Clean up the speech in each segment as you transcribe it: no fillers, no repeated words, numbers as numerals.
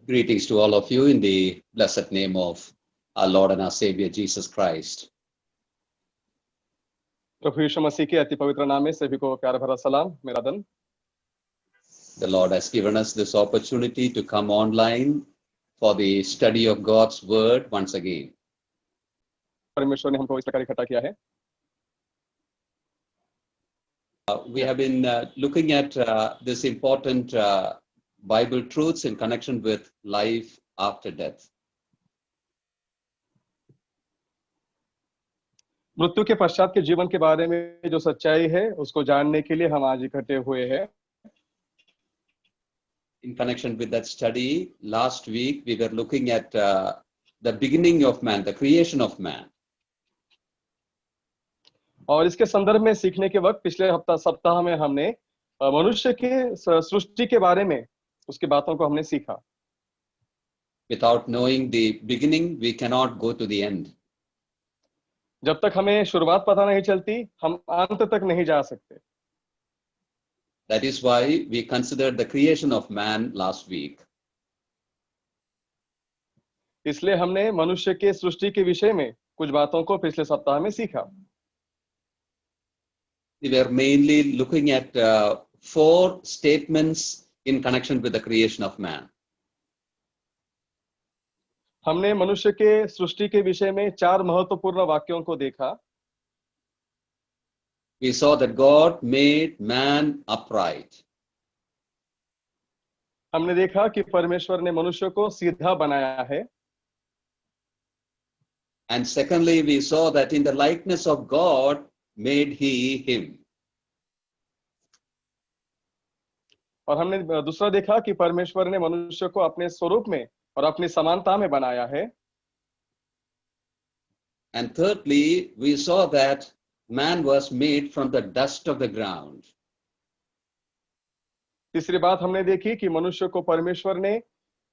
Greetings to all of you in the blessed name of our Lord and our Savior Jesus Christ. प्रभु यीशु मसीह के अति पवित्र नाम में सभी को प्यार भरा सलाम मेरा दन। The Lord has given us this opportunity to come online for the study of God's word once again. परमेश्वर ने हमको इस प्रकार इकट्ठा किया है। We have been looking at this important Bible truths in connection with life after death. मृत्यु के पश्चात के जीवन के बारे में जो सच्चाई है उसको जानने के लिए हम आज इकट्ठे हुए हैं। In connection with that study, last week we were looking at the beginning of man, the creation of man. और इसके संदर्भ में सीखने के वक्त पिछले सप्ताह में हमने मनुष्य के सृष्टि के बारे में उसकी बातों को हमने सीखा। Without knowing the beginning, we cannot go to the end. जब तक हमें शुरुआत पता नहीं चलती हम अंत तक नहीं जा सकते। That is why we considered the creation of man last week. इसलिए हमने मनुष्य के सृष्टि के विषय में कुछ बातों को पिछले सप्ताह में सीखा। We were mainly looking at 4 statements in connection with the creation of man. हमने मनुष्य के सृष्टि के विषय में 4 महत्वपूर्ण वाक्यों को देखा। We saw that God made man upright. हमने देखा कि परमेश्वर ने मनुष्य को सीधा बनाया है। And secondly, we saw that in the likeness of God made he him. और हमने दूसरा देखा कि परमेश्वर ने मनुष्य को अपने स्वरूप में और अपनी समानता में बनाया है। And thirdly, we saw that man was made from the dust of the ground. तीसरी बात हमने देखी कि मनुष्य को परमेश्वर ने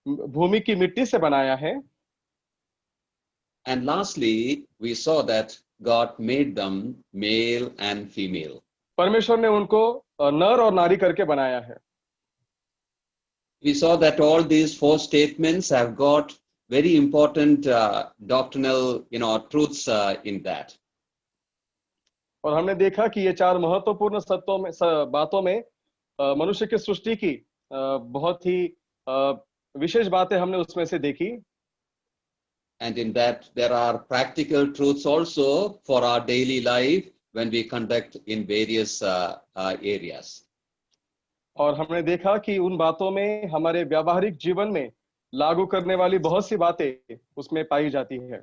भूमि की मिट्टी से बनाया है। And lastly, we saw that God made them male and female. परमेश्वर ने उनको नर और नारी करके बनाया है। We saw that all these 4 statements have got very important doctrinal, truths in that. और हमने देखा कि ये 4 महत्वपूर्ण सत्यों में बातों में मनुष्य की सृष्टि की बहुत ही विशेष बातें हमने उसमें से देखी। And in that there are practical truths also for our daily life when we conduct in various areas. और हमने देखा कि उन बातों में हमारे व्यावहारिक जीवन में लागू करने वाली बहुत सी बातें उसमें पाई जाती है।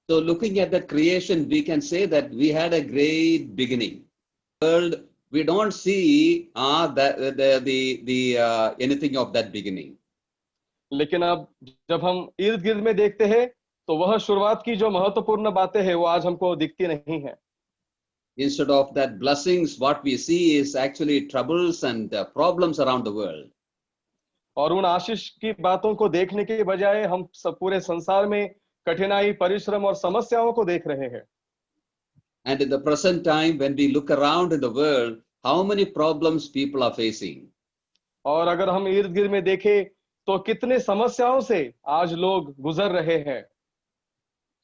So looking at that creation, we can say that we had a great beginning. World, we don't see anything of that beginning. लेकिन अब जब हम इर्द गिर्द में देखते हैं तो वह शुरुआत की जो महत्वपूर्ण बातें हैं वो आज हमको दिखती नहीं है। Instead of that blessings, what we see is actually troubles and problems around the world. और उन आशीष की बातों को देखने के बजाय हम सब पूरे संसार में कठिनाई, परिश्रम और समस्याओं को देख रहे हैं। And in the present time, when we look around in the world, how many problems people are facing? और अगर हम इर्द गिर्द में देखें तो कितने समस्याओं से आज लोग गुजर रहे हैं।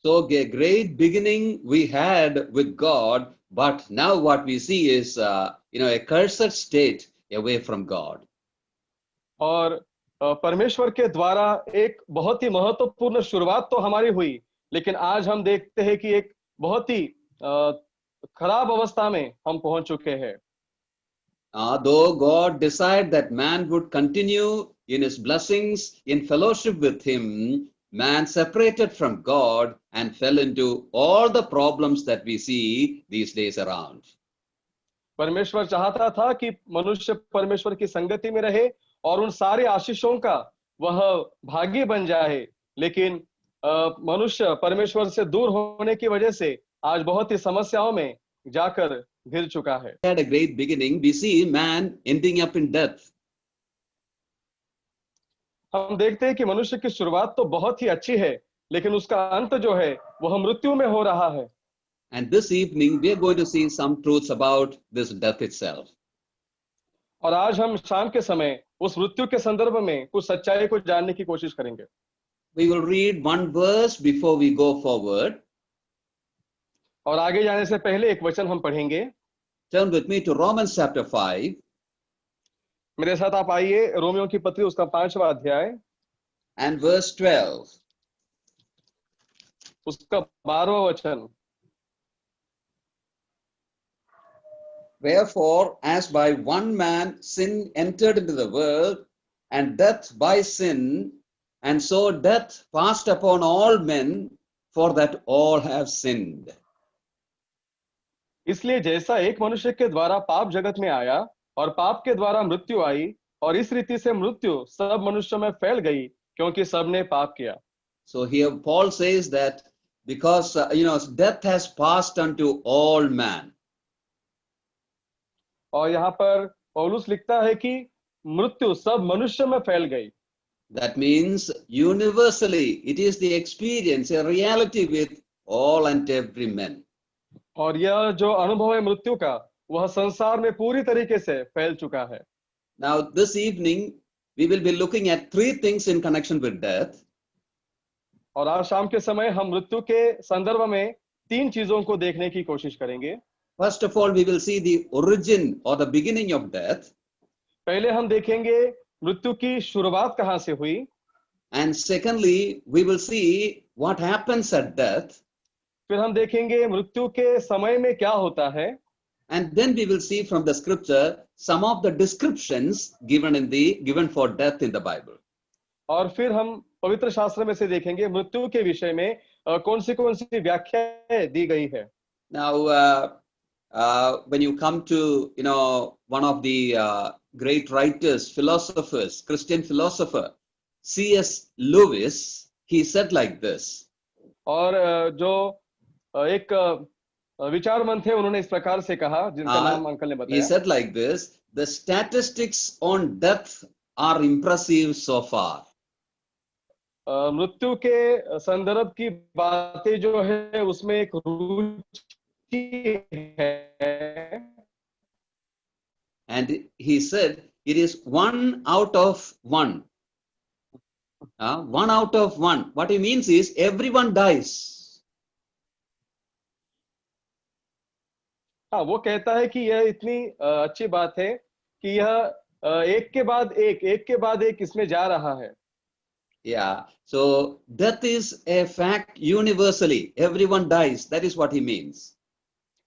So a great beginning we had with God, but now what we see is, a cursed state away from God. और परमेश्वर के द्वारा एक बहुत ही महत्वपूर्ण शुरुआत तो हमारी हुई, लेकिन आज हम देखते हैं कि एक बहुत ही खराब अवस्था में हम पहुंच चुके हैं। Though God decided that man would continue in his blessings, in fellowship with him, man separated from God and fell into all the problems that we see these days around. परमेश्वर चाहता था कि मनुष्य परमेश्वर की संगति में रहे और उन सारे आशीषों का वह भागी बन जाए, लेकिन मनुष्य परमेश्वर से दूर होने की वजह से आज बहुत ही समस्याओं में जाकर घिर चुका है। Had a great beginning, we see man ending up in death. हम देखते हैं कि मनुष्य की शुरुआत तो बहुत ही अच्छी है, लेकिन उसका अंत जो है वह मृत्यु में हो रहा है। And this evening we are going to see some truths about this death itself. और आज हम शाम के समय उस मृत्यु के संदर्भ में कुछ सच्चाई को जानने की कोशिश करेंगे। We will read one verse before we go forward. और आगे जाने से पहले एक वचन हम पढ़ेंगे। Turn with me to Romans chapter 5 मेरे साथ आप आइए, रोमियो की पत्री उसका 5वां अध्याय and verse 12. उसका 12वां वचन। Wherefore, as by one man sin entered into the world, and death by sin, and so death passed upon all men, for that all have sinned. इसलिए जैसा एक मनुष्य के द्वारा पाप जगत में आया और पाप के द्वारा मृत्यु आई, और इस रीति से मृत्यु सब मनुष्यों में फैल गई, क्योंकि सबने पाप किया। So here Paul says that because death has passed unto all man. और यहाँ पर पौलुस लिखता है कि मृत्यु सब मनुष्य में फैल गई। That means universally it is the experience, a reality with all and every man. और यह जो अनुभव है मृत्यु का, वह संसार में पूरी तरीके से फैल चुका है। Now this evening we will be looking at three things in connection with death. और आज शाम के समय हम मृत्यु के संदर्भ में 3 चीजों को देखने की कोशिश करेंगे। First of all, we will see the origin or the beginning of death. पहले हम देखेंगे मृत्यु की शुरुआत कहां से हुई। And secondly, we will see what happens at death. फिर हम देखेंगे मृत्यु के समय में क्या होता है। And then we will see from the scripture some of the descriptions given for death in the Bible. और फिर हम पवित्र शास्त्र में से देखेंगे मृत्यु के विषय में कौन सी व्याख्याएं दी गई है। Now, when you come to one of the great writers, philosophers, Christian philosopher, C.S. Lewis, he said like this. और जो एक विचारमंत थे, उन्होंने इस प्रकार से कहा, जिनका नाम अंकल ने बताया। He said like this: the statistics on death are impressive so far. मृत्यु के संदर्भ की बातें जो है उसमें एक रुचि है। And he said it is 1 out of 1. 1 out of 1. What he means is everyone dies. हाँ, वो कहता है कि यह इतनी अच्छी बात है कि यह एक के बाद एक इसमें जा रहा है। Yeah, so death is a fact universally. Everyone dies. That is what he means.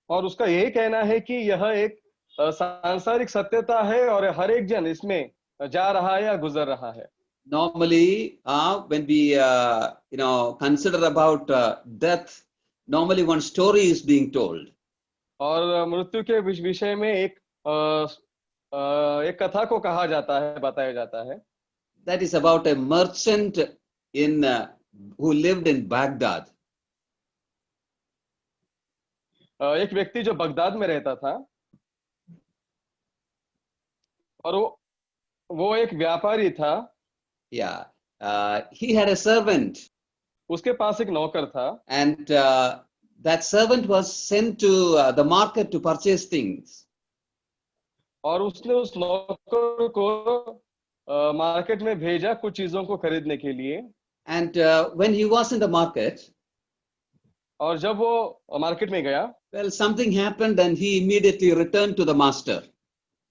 और उसका यही कहना है कि यह एक सांसारिक सत्यता है और हर एक जन इसमें जा रहा है या गुजर रहा है। Normally, when we consider about death, normally one story is being told. और मृत्यु के विषय में एक कथा को कहा जाता है, बताया जाता है। That is about a merchant who lived in Baghdad. एक व्यक्ति जो बगदाद में रहता था, और वो एक व्यापारी था। Yeah, he had a servant. उसके पास एक नौकर था। And that servant was sent to the market to purchase things. और उसने उस नौकर को मार्केट में भेजा कुछ चीजों को खरीदने के लिए। And when he was in the market, और जब वो मार्केट में गया, well, something happened and he immediately returned to the master,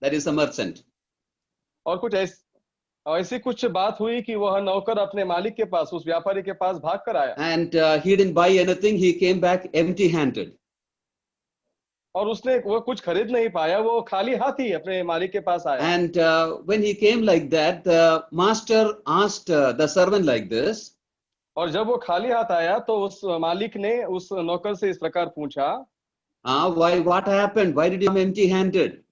that is the merchant. और कुछ ऐसी कुछ बात हुई कि वह नौकर अपने मालिक के पास, उस व्यापारी के पास भाग कर आया। And he didn't buy anything. He came back empty-handed. और उसने वो कुछ खरीद नहीं पाया, वो खाली हाथ ही अपने मालिक के पास आया। And when he came like that, the master asked the servant like this. और जब वो खाली हाथ आया तो उस मालिक ने उस नौकर से इस प्रकार पूछा, Why? What happened? Why did you come empty-handed?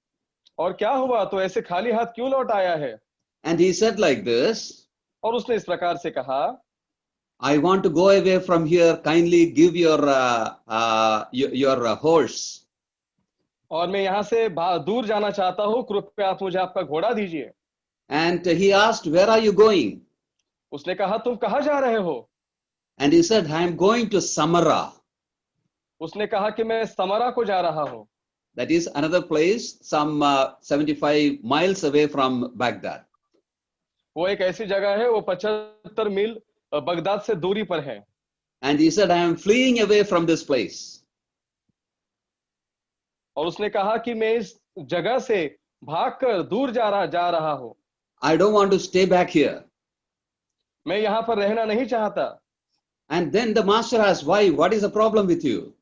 और क्या हुआ, तो ऐसे खाली हाथ क्यों लौट आया है? And he said like this. और उसने इस प्रकार से कहा, I want to go away from here. Kindly give your horse. और मैं यहाँ से दूर जाना चाहता हूँ, कृपया आप मुझे आपका घोड़ा दीजिए। And he asked, where are you going? उसने कहा, तुम कहाँ जा रहे हो? And he said, I am going to Samara. उसने कहा कि मैं समरा को जा रहा हूँ। That is another place, some 75 miles away from Baghdad. वो एक ऐसी जगह है, वो 75 मील बगदाद से दूरी पर है। And he said, I am fleeing away from this place. और उसने कहा कि मैं इस जगह से भागकर दूर जा रहा हूं। I don't want to stay back here. मैं यहाँ पर रहना नहीं चाहता। And then the master asked, why? What is the problem with you?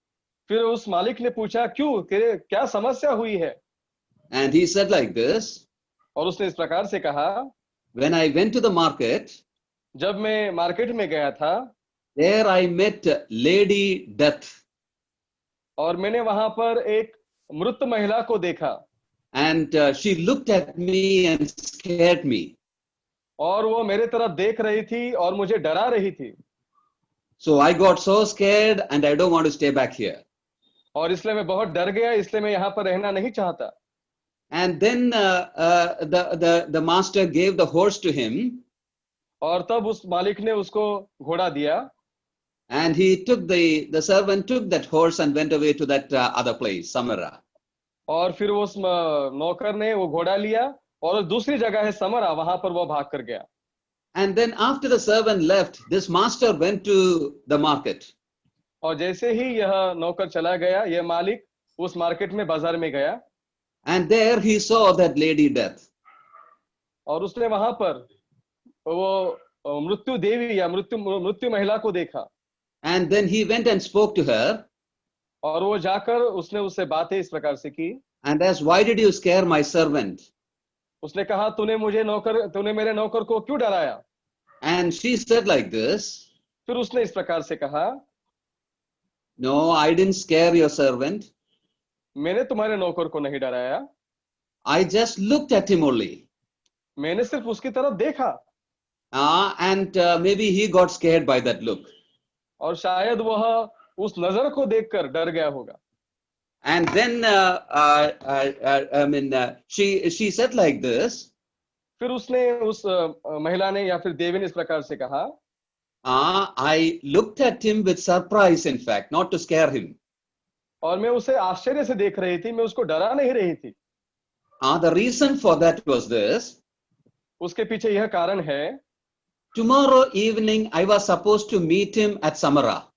फिर उस मालिक ने पूछा, क्यों, तेरे क्या समस्या हुई है? And he said like this, और उसने इस प्रकार से कहा, when I went to the market, जब मैं मार्केट में गया था, there I met Lady Death. और मैंने वहां पर एक मृत महिला को देखा। And she looked at me and scared me. और वो मेरे तरफ देख रही थी और मुझे डरा रही थी। So I got so scared and I don't want to stay back here. और इसलिए मैं बहुत डर गया, इसलिए मैं यहाँ पर रहना नहीं चाहता। And then the master gave the horse to him. और तब उस मालिक ने उसको घोड़ा दिया। And he took the servant took that horse and went away to that other place, Samara. और फिर उस नौकर ने वो घोड़ा लिया और दूसरी जगह है समरा, वहां पर वो भाग कर गया। And then after the servant left, this master went to the market. और जैसे ही यह नौकर चला गया, यह मालिक उस मार्केट में, बाजार में गया। And there he saw that Lady Death. और उसने वहां पर वो मृत्यु देवी या मृत्यु महिला को देखा। And then he went and spoke to her. और वो जाकर उसने उससे बातें इस प्रकार से की। And asked, why did you scare my servant? उसने कहा, तूने मेरे नौकर को क्यों डराया? And she said like this. फिर उसने इस प्रकार से कहा, no, I didn't scare your servant. मैंने तुम्हारे नौकर को नहीं डराया। I just looked at him only. मैंने सिर्फ उसकी तरफ देखा। And maybe he got scared by that look. और शायद वह उस नजर को देखकर डर गया होगा। And then she said like this. फिर उसने उस महिला ने या फिर देवी ने इस प्रकार से कहा, I looked at him with surprise, in fact, not to scare him. और मैं उसे आश्चर्य से देख रही थी, मैं उसको डरा नहीं रही थी। The reason for that was this. उसके पीछे यह कारण है, tomorrow evening I was supposed to meet him at Samara.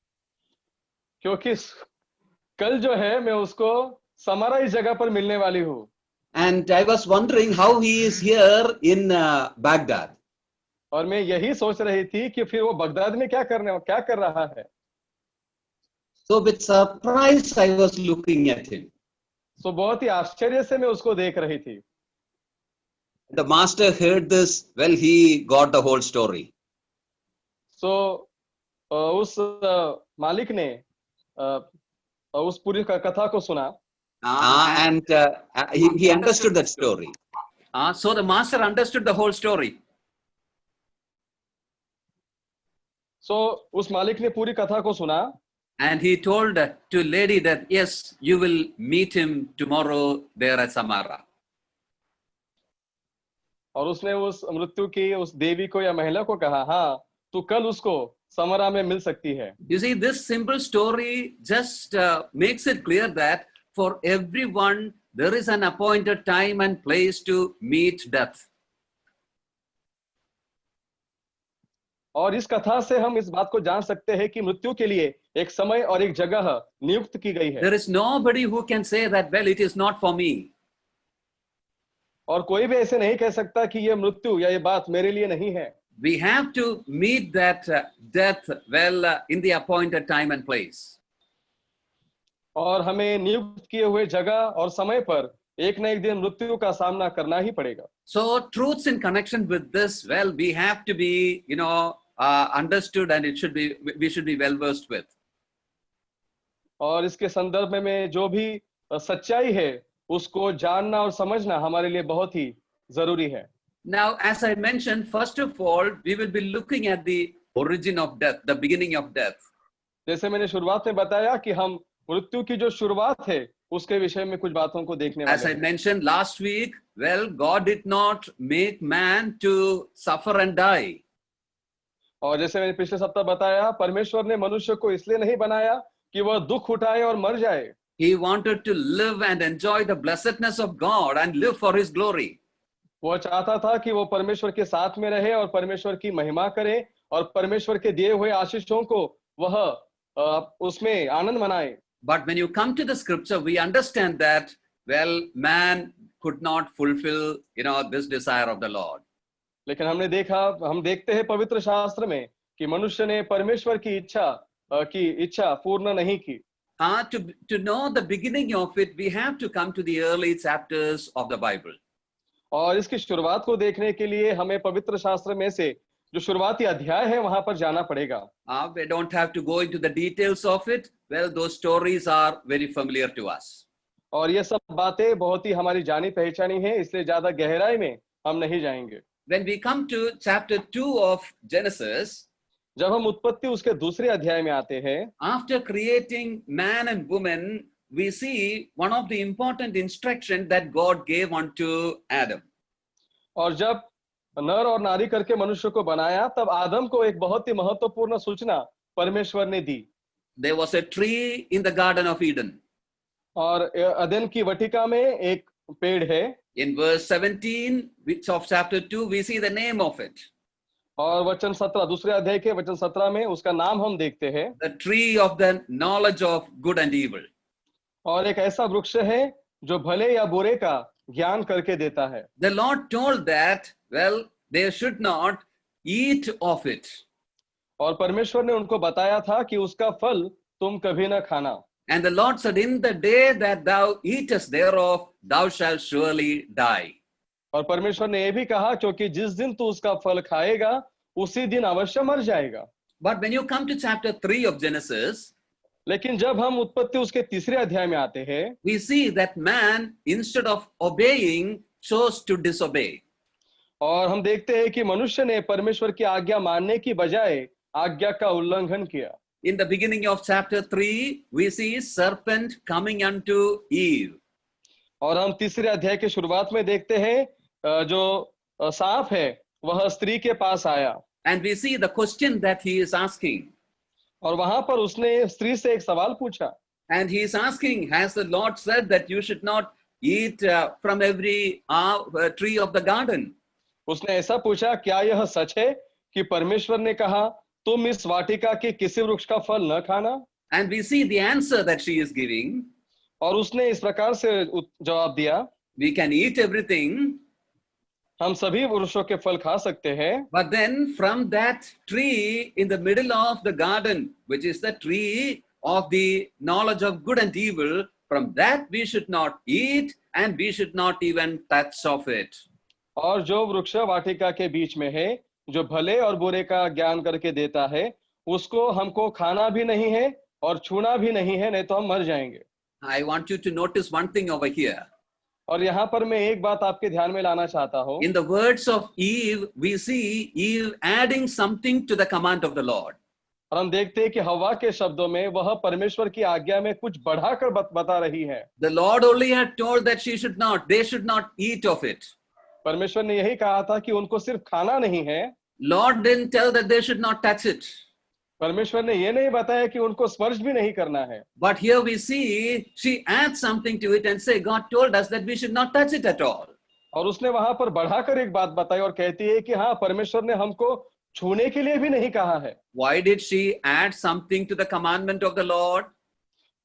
क्योंकि कल जो है मैं उसको समरा इस जगह पर मिलने वाली हूँ। And I was wondering how he is here in Baghdad. और मैं यही सोच रही थी कि फिर वो बगदाद में क्या कर रहा है। So with surprise I was looking at him. So बहुत ही आश्चर्य से मैं उसको देख रही थी। The master heard this. Well, he got the whole story. So उस मालिक ने उस पूरी कथा को सुना। And he understood that story. So the master understood the whole story. So उस मालिक ने पूरी कथा को सुना। And he told to lady that yes, you will meet him tomorrow there at Samara. और उसने उस मृत्यु की उस देवी को या महिला को कहा, हाँ, तू कल उसको समरा में मिल सकती है। You see, this simple story just makes it clear that for everyone there is an appointed time and place to meet death. और इस कथा से हम इस बात को जान सकते हैं कि मृत्यु के लिए एक समय और एक जगह नियुक्त की गई है। There is nobody who can say that, well, it is not for me. और कोई भी ऐसे नहीं कह सकता कि ये मृत्यु या ये बात मेरे लिए नहीं है। We have to meet that death well in the appointed time and place. और हमें नियुक्त किए हुए जगह और समय पर एक न एक दिन मृत्यु का सामना करना ही पड़ेगा। So truths in connection with this, well, we have to be, understood, and we should be well versed with. और इसके संदर्भ में जो भी सच्चाई है उसको जानना और समझना हमारे लिए बहुत ही जरूरी है। Now, as I mentioned, first of all, we will be looking at the origin of death, the beginning of death. जैसे मैंने शुरुआत में बताया कि हम मृत्यु की जो शुरुआत है उसके विषय में कुछ बातों को देखने वाले हैं। As I mentioned last week, well, God did not make man to suffer and die. और जैसे मैंने पिछले सप्ताह बताया, परमेश्वर ने मनुष्य को इसलिए नहीं बनाया कि वह दुख उठाए और मर जाए। He wanted to live and enjoy the blessedness of God and live for His glory. वह चाहता था कि वो परमेश्वर के साथ में रहे और परमेश्वर की महिमा करे और परमेश्वर के दिए हुए आशीषों को वह उसमें आनंद मनाए। But when you come to the scripture, we understand that, well, man could not fulfill, this desire of the Lord. लेकिन हम देखते हैं पवित्र शास्त्र में कि मनुष्य ने परमेश्वर की इच्छा पूर्ण नहीं की। To know the beginning of it, we have to come to the early chapters of the Bible. और इसकी शुरुआत को देखने के लिए हमें पवित्र शास्त्र में से जो शुरुआती अध्याय है वहां पर जाना पड़ेगा। We don't have to go into the details of it. Well, those stories are very familiar to us. और ये सब बातें बहुत ही हमारी जानी पहचानी है, इसलिए ज्यादा गहराई में हम नहीं जाएंगे। When we come to chapter 2 of Genesis, जब हम उत्पत्ति उसके दूसरे अध्याय में आते हैं, after creating man and woman, we see one of the important instructions that God gave unto Adam. और जब नर और नारी करके मनुष्य को बनाया, तब आदम को एक बहुत ही महत्वपूर्ण सूचना परमेश्वर ने दी। There was a tree in the Garden of Eden. और अदन की वाटिका में एक पेड़ है। In verse 17 of chapter 2, we see the name of it. और वचन 17, दूसरे अध्याय के वचन 17 में उसका नाम हम देखते हैं। The tree of the knowledge of good and evil. और एक ऐसा वृक्ष है जो भले या बुरे का ज्ञान करके देता है। The Lord told that, well, they should not eat of it. और परमेश्वर ने उनको बताया था कि उसका फल तुम कभी न खाना। And the Lord said, in the day that thou eatest thereof, thou shalt surely die. और परमेश्वर ने यह भी कहा, क्योंकि जिस दिन तू उसका फल खाएगा उसी दिन अवश्य मर जाएगा। But when you come to chapter 3 of Genesis, लेकिन जब हम उत्पत्ति उसके तीसरे अध्याय में आते हैं, we see that man, instead of obeying, chose to disobey. और हम देखते हैं कि मनुष्य ने परमेश्वर की आज्ञा मानने की बजाय आज्ञा का उल्लंघन किया। In the beginning of chapter 3, we see serpent coming unto Eve. और हम तीसरे अध्याय के शुरुआत में देखते हैं जो सांप है वह स्त्री के पास आया। And we see the question that he is asking. और वहां पर उसने स्त्री से एक सवाल पूछा। And he is asking, has the Lord said that you should not eat from every tree of the garden? उसने ऐसा पूछा, क्या यह सच है कि परमेश्वर ने कहा तुम इस वाटिका के किसी वृक्ष का फल न खाना? And we see the answer that she is giving. और उसने इस प्रकार से जवाब दिया, we can eat everything, हम सभी वृक्षों के फल खा सकते हैं, but then from that tree in the middle of the garden, which is the tree of the knowledge of good and evil, from that we should not eat and we should not even touch of it. और जो वृक्ष वाटिका के बीच में है जो भले और बुरे का ज्ञान करके देता है, उसको हमको खाना भी नहीं है और छूना भी नहीं है, नहीं तो हम मर जाएंगे। I want you to notice one thing over here. और यहाँ पर मैं एक बात आपके ध्यान में लाना चाहता हूँ। In the words of Eve, we see Eve adding something to the command of the Lord. और हम देखते हैं कि हवा के शब्दों में वह परमेश्वर की आज्ञा में कुछ बढ़ाकर बता रही है। The Lord only had told that they should not eat of it. परमेश्वर ने यही कहा था कि उनको सिर्फ खाना नहीं है। Lord didn't tell that they should not touch it. परमेश्वर ने ये नहीं बताया कि उनको स्पर्श भी नहीं करना है। But here we see she adds something to it and say God told us that we should not touch it at all. और उसने वहां पर बढ़ाकर एक बात बताई और कहती है कि हाँ, परमेश्वर ने हमको छूने के लिए भी नहीं कहा है। Why did she add something to the commandment of the Lord?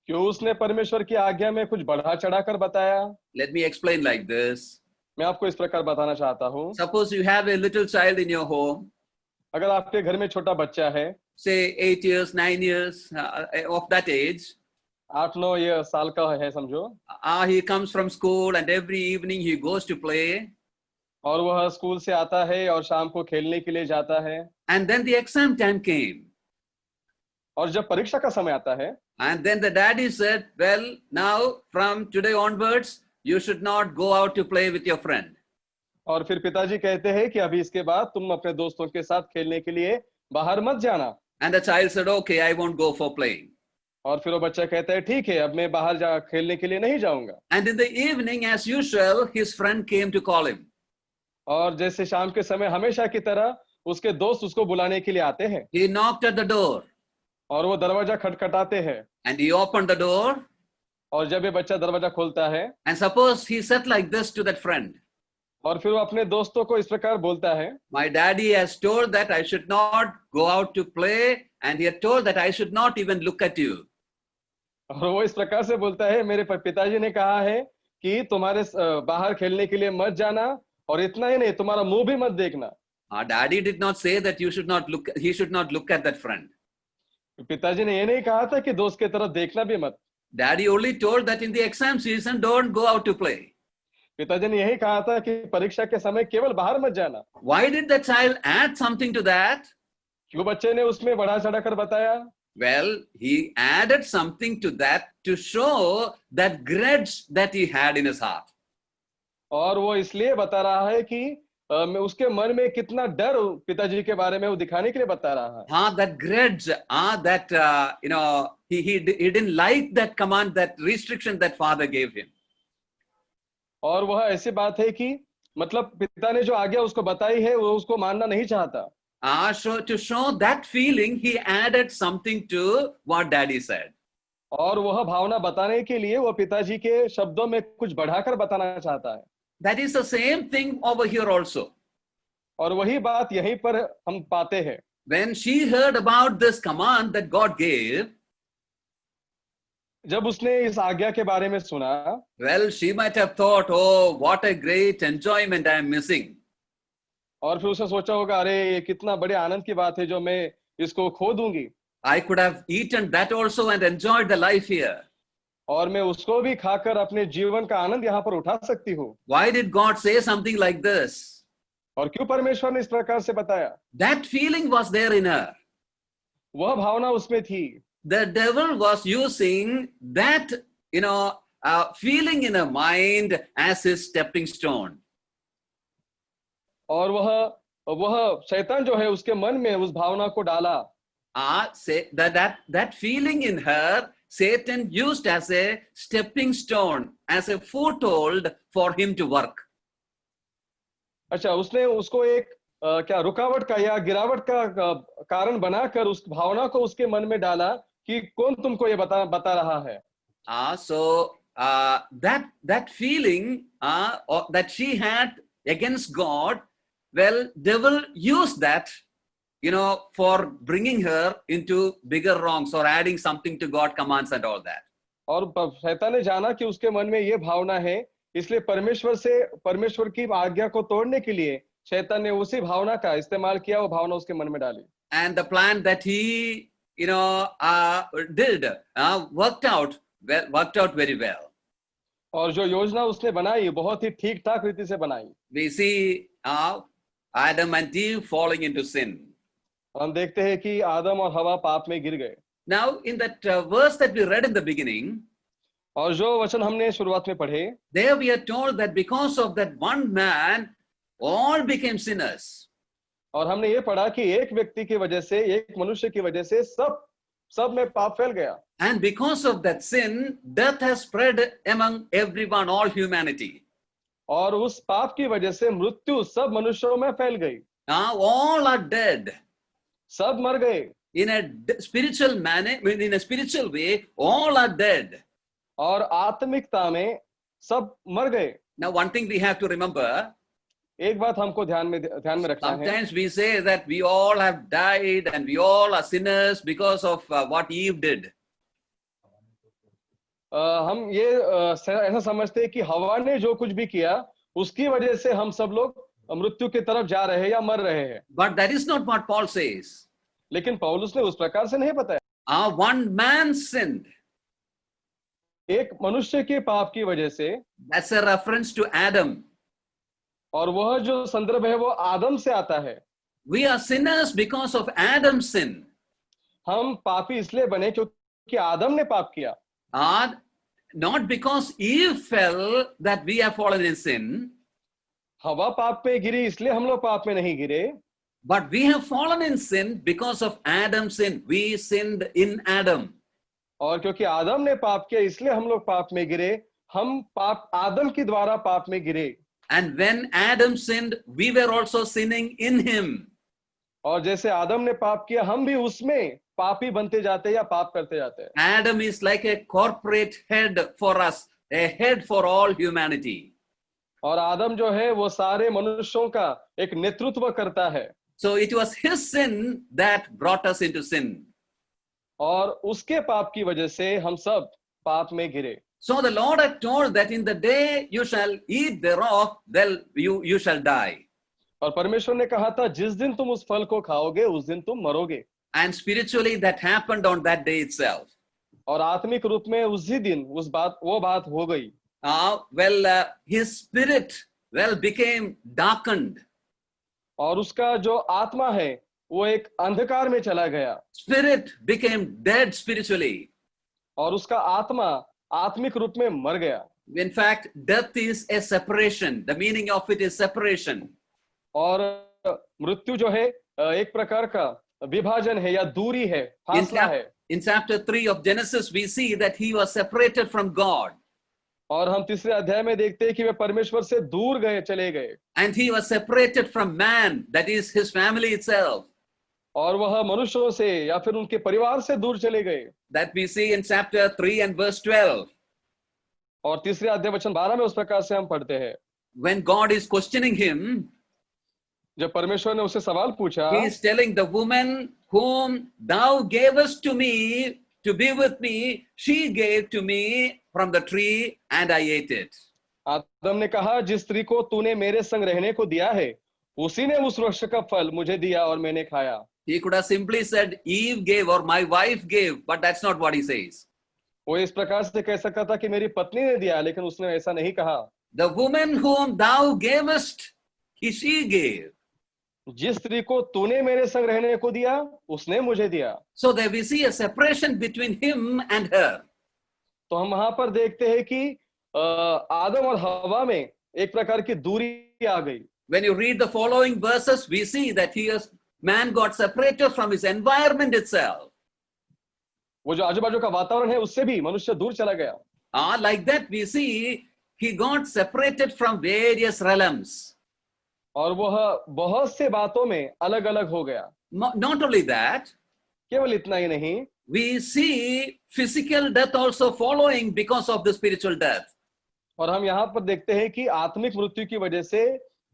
क्यों उसने परमेश्वर की आज्ञा में कुछ बढ़ा चढ़ाकर बताया? Let me explain like this. मैं आपको इस प्रकार बताना चाहता हूँ। Suppose you have a little child in your home. अगर आपके घर में छोटा बच्चा है, say 8 years, 9 years of that age. 8-9 साल का है समझो। He comes from school and every evening he goes to play. और वह स्कूल से आता है और शाम को खेलने के लिए जाता है। And then the exam time came. और जब परीक्षा का समय आता है, and then the daddy said, well, now from today onwards you should not go out to play with your friend. और फिर पिताजी कहते हैं कि अभी इसके बाद तुम अपने दोस्तों के साथ खेलने के लिए बाहर मत जाना। And the child said, okay, I won't go for playing. और फिर वो बच्चा कहता है, ठीक है, अब मैं बाहर खेलने के लिए नहीं जाऊंगा। And in the evening, as usual, his friend came to call him. और जैसे शाम के समय हमेशा की तरह उसके दोस्त उसको बुलाने के लिए आते हैं। He knocked at the door. और वो दरवाजा खटखटाते हैं। And he opened the door. और जब ये बच्चा दरवाजा खोलता है, and suppose he said like this to that friend. और फिर वो अपने दोस्तों को इस प्रकार बोलता है, My daddy has told that I should not go out to play, and he had told that I should not even look at you. और वो इस प्रकार से बोलता है, मेरे पिताजी ने कहा है कि तुम्हारे बाहर खेलने के लिए मत जाना, और इतना ही नहीं, तुम्हारा मुंह भी मत देखना। Our daddy did not say that you should not look, he should not look at that friend. पिताजी ने ये नहीं कहा था कि दोस्त की तरफ देखना भी मत। Daddy only told that in the exam season, don't go out to play. पिताजी ने यही कहा था कि परीक्षा के समय केवल बाहर मत जाना। Why did the child add something to that? क्यों बच्चे ने उसमें बढ़ा चढ़ा कर बताया? Well, he added something to that to show that grudge that he had in his heart. और वो इसलिए बता रहा है कि उसके मन में कितना डर पिताजी के बारे में वो दिखाने के लिए बता रहा है। That grudge, that he didn't like that command, that restriction that father gave him. और वह ऐसी बात है कि मतलब पिता ने जो आज्ञा उसको बताई है वो उसको मानना नहीं चाहता। So to show that feeling, he added something to what daddy said. और वह भावना बताने के लिए वो पिताजी के शब्दों में कुछ बढ़ाकर बताना चाहता है। That is the same thing over here also. और वही बात यहीं पर हम पाते हैं। When she heard about this command that God gave, जब उसने इस आज्ञा के बारे में सुना, well, she might have thought, oh, what a great enjoyment I am missing. और फिर उसने सोचा होगा, अरे ये कितना बड़े आनंद की बात है जो मैं इसको खो दूंगी। I could have eaten that also and enjoyed the life here. और मैं उसको भी खाकर अपने जीवन का आनंद यहाँ पर उठा सकती हूँ। Why did God say something like this? और क्यों परमेश्वर ने इस प्रकार से बताया? That feeling was there in her. वह भावना उसमें थी। The devil was using that, feeling in her mind as his stepping stone. और वह शैतान जो है उसके मन में उस भावना को डाला। Say that feeling in her, Satan used as a stepping stone, as a foothold for him to work. अच्छा, उसने उसको एक क्या रुकावट का या गिरावट का कारण बनाकर उस भावना को उसके मन में डाला कि कौन तुमको ये बता रहा है। So that feeling that she had against God, well, devil used that, for bringing her into bigger wrongs or adding something to God commands and all that. और शैतान ने जाना कि उसके मन में ये भावना है, इसलिए परमेश्वर की आज्ञा को तोड़ने के लिए शैतान ने उसी भावना का इस्तेमाल किया, वो भावना उसके मन में डाली। And the plan that he did worked out very well. और जो योजना उसने बनाई बहुत ही ठीक ठाक रीति से बनाई। We see Adam and Eve falling into sin. हम देखते हैं कि आदम और हवा पाप में गिर गए। Now in that verse that we read in the beginning, और जो वचन हमने शुरुआत में पढ़े, there we are told that because of that one man, all became sinners. और हमने ये पढ़ा कि एक व्यक्ति की वजह से, एक मनुष्य की वजह से सब में पाप फैल गया। And because of that sin, death has spread among everyone, all humanity. और उस पाप की वजह से मृत्यु सब मनुष्यों में फैल गई। Now all are dead. सब मर गए। In a spiritual manner, in a spiritual way, all are dead. और आत्मिकता में सब मर गए। Now one thing we have to remember, एक बात हमको ध्यान में रखना है। sometimes we say that we all have died and we all are sinners because of what Eve did. हम ये ऐसा समझते हैं कि हवा ने जो कुछ भी किया उसकी वजह से हम सब लोग मृत्यु की तरफ जा रहे हैं या मर रहे हैं। But that is not what Paul says. लेकिन पौलुस ने उस प्रकार से नहीं बताया। One man sinned. एक मनुष्य के पाप की वजह से, that's a reference to Adam. और वह जो संदर्भ है वो आदम से आता है। We are sinners because of Adam's sin. हम पापी इसलिए बने क्योंकि आदम ने पाप किया। Not because Eve fell that we have fallen in sin. हवा पाप पे गिरी इसलिए हम लोग पाप में नहीं गिरे। But we have fallen in sin because of Adam's sin. We sinned in Adam. और क्योंकि आदम ने पाप किया इसलिए हम लोग पाप में गिरे। हम पाप आदम के द्वारा पाप में गिरे। And when Adam sinned, we were also sinning in him. और जैसे आदम ने पाप किया हम भी उसमें पापी बनते जाते या पाप करते जाते हैं। Adam is like a corporate head for us, a head for all humanity. और आदम जो है वो सारे मनुष्यों का एक नेतृत्व करता है, So it was his sin that brought us into sin. और उसके पाप की वजह से हम सब पाप में गिरे। So the Lord had told that in the day you shall eat thereof, then you shall die. और परमेश्वर ने कहा था जिस दिन तुम उस फल को खाओगे उस दिन तुम मरोगे। And spiritually that happened on that day itself. और आत्मिक रूप में उसी दिन वो बात हो गई। His spirit became darkened. और उसका जो आत्मा है वो एक अंधकार में चला गया। Spirit became dead spiritually. और उसका आत्मा आत्मिक रूप में मर गया। In fact, death is a separation. The meaning of it is separation. और मृत्यु जो है एक प्रकार का विभाजन है या दूरी है, फासला है। In chapter 3 of Genesis, we see that he was separated from God. और हम तीसरे अध्याय में देखते हैं कि वे परमेश्वर से दूर चले गए। And he was separated from man, that is his family itself. और वह मनुष्यों से या फिर उनके परिवार से दूर चले गए। That we see in chapter 3 and verse 12. और तीसरे अध्याय वचन 12 में उस प्रकार से हम पढ़ते हैं। When God is questioning him, जब परमेश्वर ने उससे सवाल पूछा, he is telling the woman whom thou gavest to me to be with me, she gave to me from the tree and I ate it. आदम ने कहा जिस स्त्री को तूने मेरे संग रहने को दिया है उसी ने उस वृक्ष का फल मुझे दिया और मैंने खाया। He could have simply said Eve gave or my wife gave, but that's not what he says. वो इस प्रकार से कह सकता था कि मेरी पत्नी ने दिया, लेकिन उसने ऐसा नहीं कहा। The woman whom thou gavest, she gave. जिस स्त्री को तूने मेरे संग रहने को दिया उसने मुझे दिया। So there we see a separation between him and her. तो हम वहां पर देखते हैं कि आदम और हवा में एक प्रकार की दूरी आ गई। When you read the following verses, we see that man got separated from his environment itself. वो जो आजू बाजू का वातावरण है उससे भी मनुष्य दूर चला गया। Like that we see he got separated from various realms. और वह बहुत से बातों में अलग अलग हो गया। Not only that, केवल इतना ही नहीं, we see physical death also following because of the spiritual death. और हम यहाँ पर देखते हैं कि आत्मिक मृत्यु की वजह से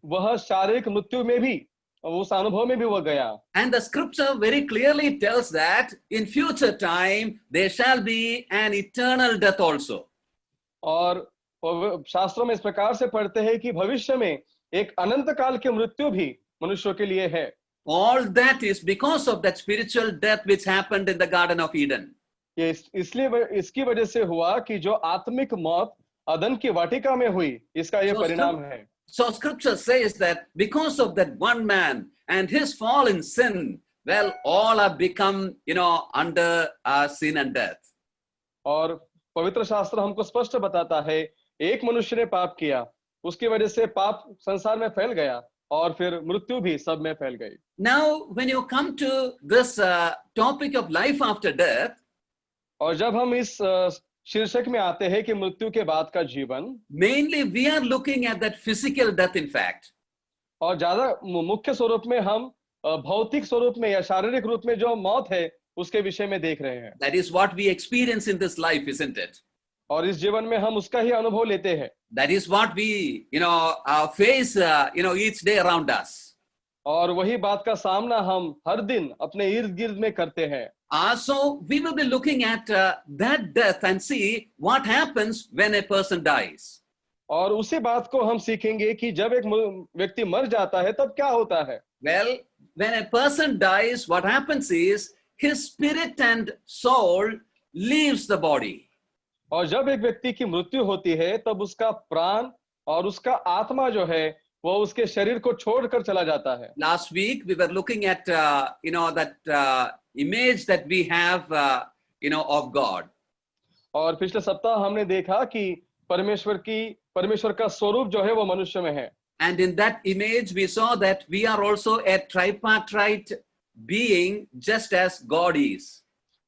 वह शारीरिक मृत्यु में भी उस अनुभव में भी वह गया। And the scripture very clearly tells that in future time there shall be an eternal death also. और शास्त्रों में इस प्रकार से पढ़ते हैं कि भविष्य में एक अनंत काल की मृत्यु भी मनुष्यों के लिए है। All that is because of that spiritual death which happened in the Garden of Eden. ये इसलिए इसकी वजह से हुआ कि जो आत्मिक मौत अदन की वाटिका में हुई, इसका ये परिणाम है। So scripture says that because of that one man and his fall in sin, well, all have become, under sin and death. और पवित्र शास्त्र हमको स्पष्ट बताता है, एक मनुष्य ने पाप किया, उसकी वजह से पाप संसार में फैल गया और फिर मृत्यु भी सब में फैल गई। Now, when you come to this topic of life after death, और जब हम इस शीर्षक में आते हैं कि मृत्यु के बाद का जीवन, mainly we are looking at that physical death in fact. और ज्यादा मुख्य स्वरूप में हम भौतिक स्वरूप में या शारीरिक रूप में जो मौत है उसके विषय में देख रहे हैं। That is what we experience in this life, isn't it? और इस जीवन में हम उसका ही अनुभव लेते हैं। That is what we, face, each day around us. और वही बात का सामना हम हर दिन अपने इर्द गिर्द में करते हैं। So we will be looking at that death and see what happens when a person dies. और उसी बात को हम सीखेंगे कि जब एक व्यक्ति मर जाता है तब क्या होता है। Well, when a person dies, what happens is his spirit and soul leaves the body. और जब एक व्यक्ति की मृत्यु होती है तब उसका प्राण और उसका आत्मा जो है वो उसके शरीर को छोड़कर चला जाता है। Last week we were looking at that image that we have of God. और पिछले सप्ताह हमने देखा कि परमेश्वर का स्वरूप जो है वो मनुष्य में है। And in that image we saw that we are also a tripartite being just as God is.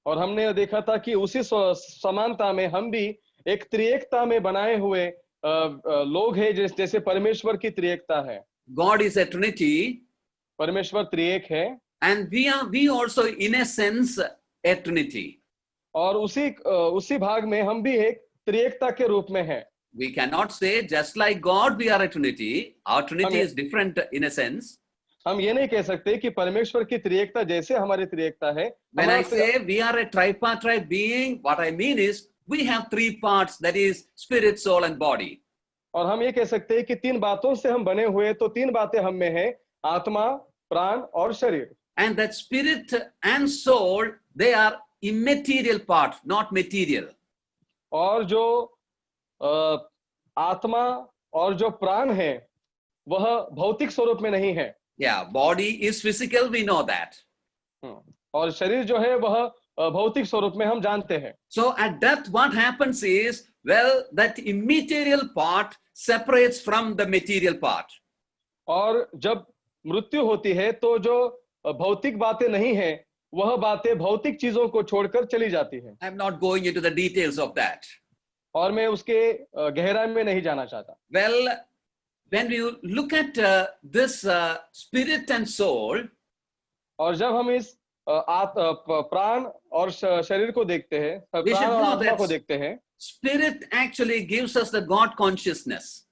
और हमने देखा था कि उसी समानता में हम भी एक त्रिएकता में बनाए हुए लोग हैं, जैसे परमेश्वर की त्रिएकता है। God is a Trinity. परमेश्वर त्रिएक है। And we also in a sense a Trinity. और उसी भाग में हम भी एक त्रिएकता के रूप में हैं। We cannot say just like God we are a Trinity. Our Trinity Amen. is different in a sense. हम ये नहीं कह सकते कि परमेश्वर की त्रिएकता जैसे हमारी त्रिएकता है, When I हमारा say we are a tripartite being, what I mean is we have three parts, that is spirit, soul, and body. और हम ये कह सकते हैं कि तीन बातों से हम बने हुए, तो तीन बातें हम में हैं, आत्मा, प्राण और शरीर. And that spirit and soul, they are immaterial part, not material. और जो आत्मा और जो प्राण है वह भौतिक स्वरूप में नहीं है. Yeah, body is physical, we know that. और शरीर जो है वह भौतिक स्वरूप में हम जानते हैं. So at death, what happens is, well, that immaterial part separates from the material part. और जब मृत्यु होती है तो जो भौतिक बातें नहीं है वह बातें भौतिक चीजों को छोड़कर चली जाती है. I'm not going into the details of that. और मैं उसके गहराई में नहीं जाना चाहता. Well, when we look at this spirit and soul, और जब हम इस प्राण और शरीर को देखते हैं, we should प्राण और know आत्मा को that देखते हैं, spirit actually gives us the God consciousness,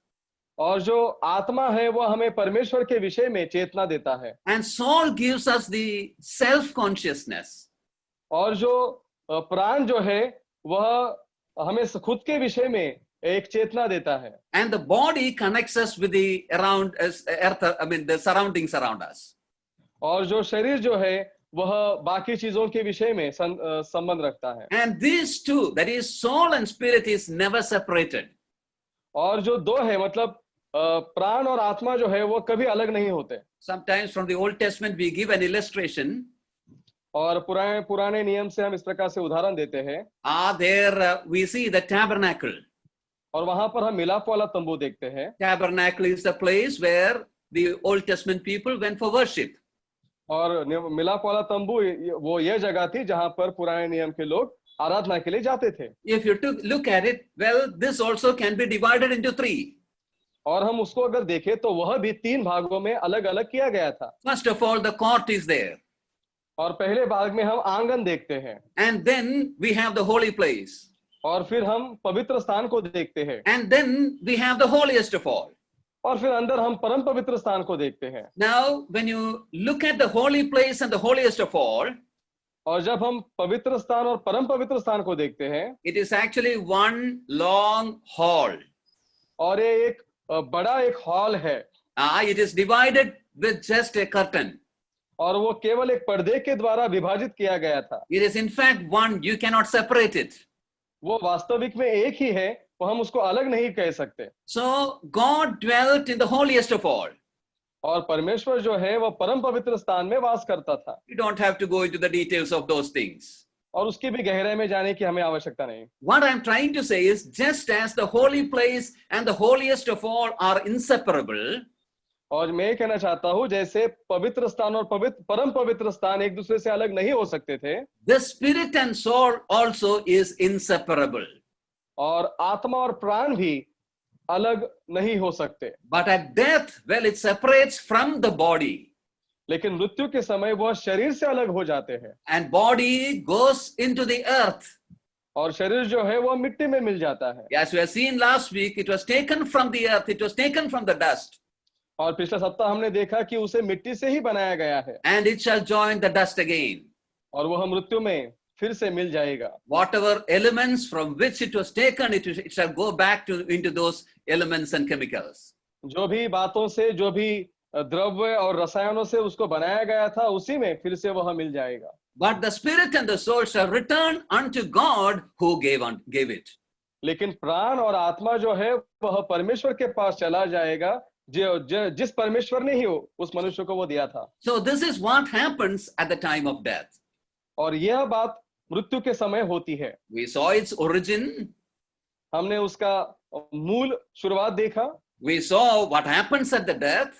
और जो आत्मा है वह हमें परमेश्वर के विषय में चेतना देता है, and soul gives us the self consciousness. और जो प्राण जो है वह हमें खुद के विषय में एक चेतना देता है. And the body connects us with the around us, earth, I mean the surroundings around us. और जो शरीर जो है वह बाकी चीजों के विषय में संबंध रखता है. And these two, that is soul and spirit, is never separated. और जो दो है मतलब प्राण और आत्मा जो है वो कभी अलग नहीं होते. Sometimes from the Old Testament we give an illustration. और पुराने नियम से हम इस प्रकार से उदाहरण देते हैं. There we see the tabernacle. और वहां पर हम मिलाप वाला तंबू देखते हैं. Tabernacle is the place where the Old Testament people went for worship. और मिलाप वाला तंबू वो यह जगह थी जहां पर पुराने नियम के लोग आराधना के लिए जाते थे. If you look at it, well, this also can be divided into three. और हम उसको अगर देखें तो वह भी तीन भागों में अलग अलग किया गया था. First of all, the court is there. और पहले भाग में हम आंगन देखते हैं. And then we have the holy place. और फिर हम पवित्र स्थान को देखते हैं. And then we have the holiest of all. और फिर अंदर हम परम पवित्र स्थान को देखते हैं. Now, when you look at the holy place and the holiest of all, और जब हम पवित्र स्थान और परम पवित्र स्थान को देखते हैं, it is actually one long hall. और ये एक बड़ा एक हॉल है. It is divided with just a curtain. और वो केवल एक पर्दे के द्वारा विभाजित किया गया था. It is in fact one, you cannot separate it. वो वास्तविक में एक ही है, वो हम उसको अलग नहीं कह सकते. So God dwelt in the holiest of all. और परमेश्वर जो है वह परम पवित्र स्थान में वास करता था. You don't have to go into the details of those things. और उसकी भी गहराई में जाने की हमें आवश्यकता नहीं. What I'm trying to say is, just as the holy place and the holiest of all are inseparable, और मैं कहना चाहता हूं जैसे पवित्र स्थान और परम पवित्र स्थान एक दूसरे से अलग नहीं हो सकते थे, the spirit and soul also is inseparable. और आत्मा और प्राण भी अलग नहीं हो सकते. But at death, well, it separates from the body. लेकिन मृत्यु के समय वह शरीर से अलग हो जाते हैं. And body goes into the earth. और शरीर जो है वह मिट्टी में मिल जाता है. As we have seen last week, it was taken from the earth, it was taken from the dust. और पिछले सप्ताह हमने देखा कि उसे मिट्टी से ही बनाया गया है. And it shall join the dust again. और वह मृत्यु में फिर से मिल जाएगा. Whatever elements from which it was taken, it shall go back into those elements and chemicals. जो भी बातों से, जो भी द्रव्य और रसायनों से उसको बनाया गया था, उसी में फिर से वह मिल जाएगा. But the spirit and the soul shall return unto God who gave it. लेकिन प्राण और आत्मा जो है वह परमेश्वर के पास चला जाएगा, जिस परमेश्वर ने ही उस मनुष्य को वो दिया था. So this is what happens at the time of death. और यह बात मृत्यु के समय होती है. We saw its origin. हमने उसका मूल शुरुआत देखा. We saw what happens at the death.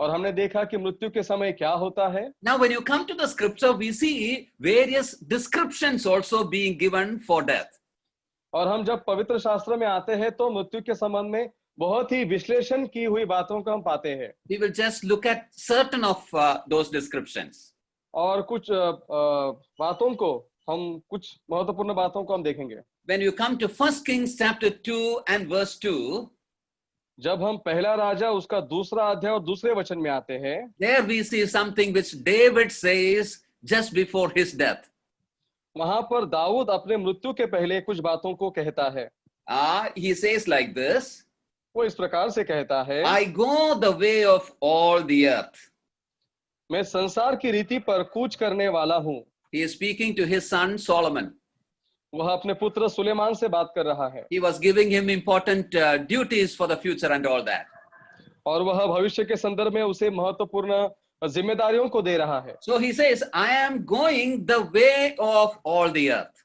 और हमने देखा कि मृत्यु के समय क्या होता है. Now when you come to the scripture, we see various descriptions also being given for death. और हम जब पवित्र शास्त्र में आते हैं तो मृत्यु के संबंध में बहुत ही विश्लेषण की हुई बातों को हम पाते हैं. We will just look at certain of those descriptions. और कुछ बातों को हम कुछ महत्वपूर्ण बातों को हम देखेंगे. when you come to 1 Kings chapter 2 and verse 2, जब हम पहला राजा उसका दूसरा अध्याय और दूसरे वचन में आते हैं, there we see something which David says just before his death. वहां पर दाऊद अपने मृत्यु के पहले कुछ बातों को कहता है। He says like this, वो इस प्रकार से कहता है, I go the way of all the earth. मैं संसार की रीति पर कूच करने वाला हूँ। He is speaking to his son Solomon. वह अपने पुत्र सुलेमान से बात कर रहा है He was giving him important duties for the future and all that. और वह भविष्य के संदर्भ में उसे महत्वपूर्ण जिम्मेदारियों को दे रहा है। So he says, I am going the way of all the earth.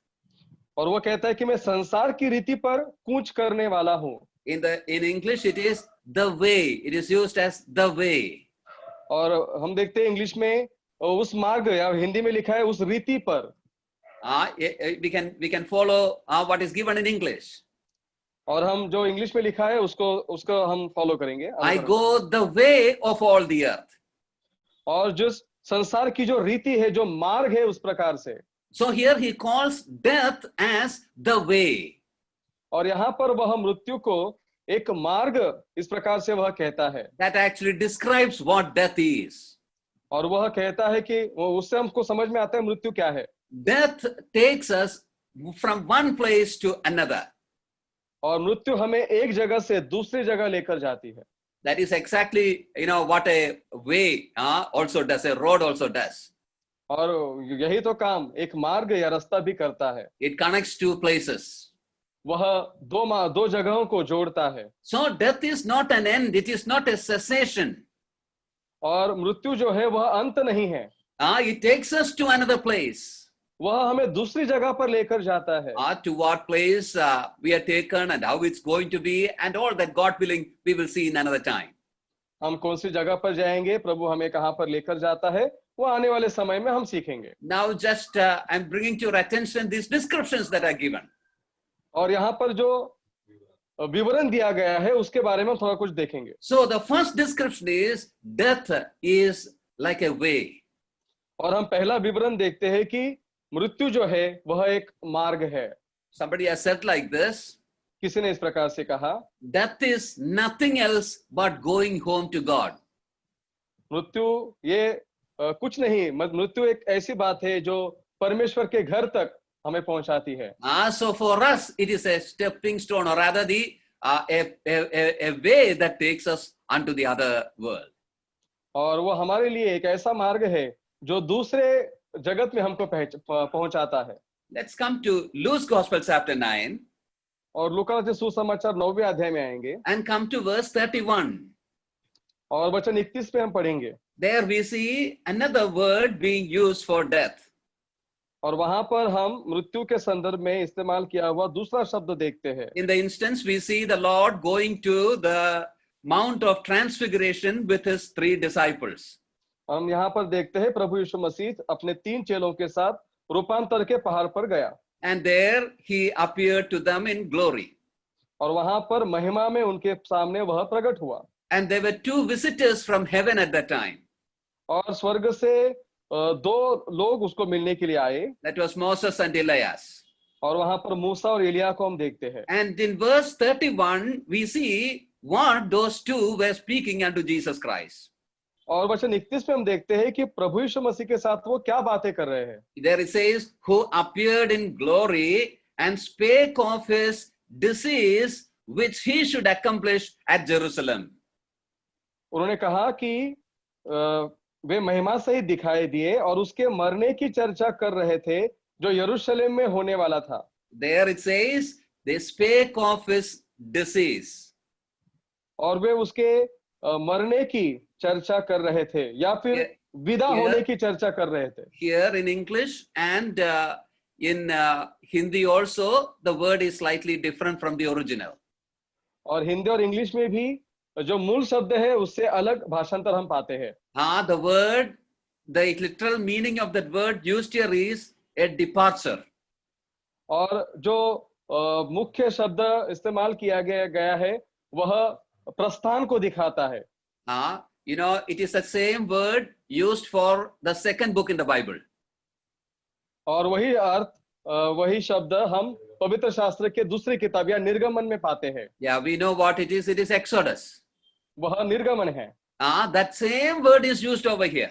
और वो कहता है कि मैं संसार की रीति पर कूच करने वाला हूँ। In English it is the way. It is used as the way. और हम देखते हैं इंग्लिश में उस मार्ग, या हिंदी में लिखा है उस रीति पर। We can follow what is given in English. और हम जो इंग्लिश में लिखा है उसको हम फॉलो करेंगे। I go the way of all the earth. और जो संसार की जो रीति है, जो मार्ग है, उस प्रकार से। So here he calls death as the way. और यहाँ पर वह मृत्यु को एक मार्ग इस प्रकार से वह कहता है। That actually describes what death is. और वह कहता है कि उससे हमको समझ में आता है मृत्यु क्या है। Death takes us from one place to another. और मृत्यु हमें एक जगह से दूसरी जगह लेकर जाती है। That is exactly, what a way also does, a road also does. और यही तो काम एक मार्ग या रास्ता भी करता है। It connects two places. वह दो जगहों को जोड़ता है। So death is not an end, it is not a cessation. और मृत्यु जो है वह अंत नहीं है। It takes us to another place. वह हमें दूसरी जगह पर लेकर जाता है। To what place we are taken and how it's going to be and all that, God willing, we will see in another time. हम कौन सी जगह पर जाएंगे, प्रभु हमें कहां पर लेकर जाता है, वो आने वाले समय में हम सीखेंगे। Now just I'm bringing to your attention these descriptions that are given. और यहाँ पर जो विवरण दिया गया है उसके बारे में थोड़ा कुछ देखेंगे। So the first description is death is like a way. और हम पहला विवरण देखते हैं कि मृत्यु जो है वह एक मार्ग है। Somebody has said like this. किसी ने इस प्रकार से कहा, Death is nothing else but going home to God. मृत्यु ये कुछ नहीं, मृत्यु एक ऐसी बात है जो परमेश्वर के घर तक हमें पहुंचाती है। So for us it is a stepping stone, or rather a way that takes us unto the other world. और वो हमारे लिए एक ऐसा मार्ग है जो दूसरे जगत में हमको पहुंचाता है। Let's come to Luke's Gospel chapter 9. और लूका के सुसमाचार 9वें अध्याय में आएंगे। And come to verse 31. और वचन 31 पे हम पढ़ेंगे। There we see another word being used for death. और वहां पर हम मृत्यु के संदर्भ में इस्तेमाल किया हुआ दूसरा शब्द देखते हैं। In the instance we see the Lord going to the Mount of Transfiguration with his 3 disciples. हम यहाँ पर देखते हैं प्रभु यीशु मसीह अपने 3 चेलों के साथ रूपांतर के पहाड़ पर गया। And there he appeared to them in glory. और वहां पर महिमा में उनके सामने वह प्रकट हुआ। And there were 2 visitors from heaven at that time. और स्वर्ग से 2 लोग उसको मिलने के लिए आए। That was Moses and Elias. और वहां पर मूसा और एलिया को हम देखते हैं। And in verse 31 we see what those 2 were speaking unto Jesus Christ. और वचन 31 में हम देखते हैं कि प्रभु यीशु मसीह के साथ वो क्या बातें कर रहे हैं। There it says, who appeared in glory and spake of his disease which he should accomplish at Jerusalem. उन्होंने कहा कि वे महिमा सहित दिखाई दिए और उसके मरने की चर्चा कर रहे थे जो यरूशलेम में होने वाला था। There it says, they spake of his disease. और वे उसके मरने की चर्चा कर रहे थे या फिर विदा होने की चर्चा कर रहे थे। Here in English and in Hindi also, the word is slightly different from the original. और हिंदी और इंग्लिश में भी जो मूल शब्द है उससे अलग भाषांतर हम पाते हैं। The word, the literal meaning of that word used here is a departure. और जो मुख्य शब्द इस्तेमाल किया गया है वह प्रस्थान को दिखाता है। It is the same word used for the second book in the Bible. और वही अर्थ, वही शब्द हम पवित्र शास्त्र के दूसरी किताब या निर्गमन में पाते हैं। Yeah, we know what it is. It is Exodus. वह निर्गमन है That same word is used over here.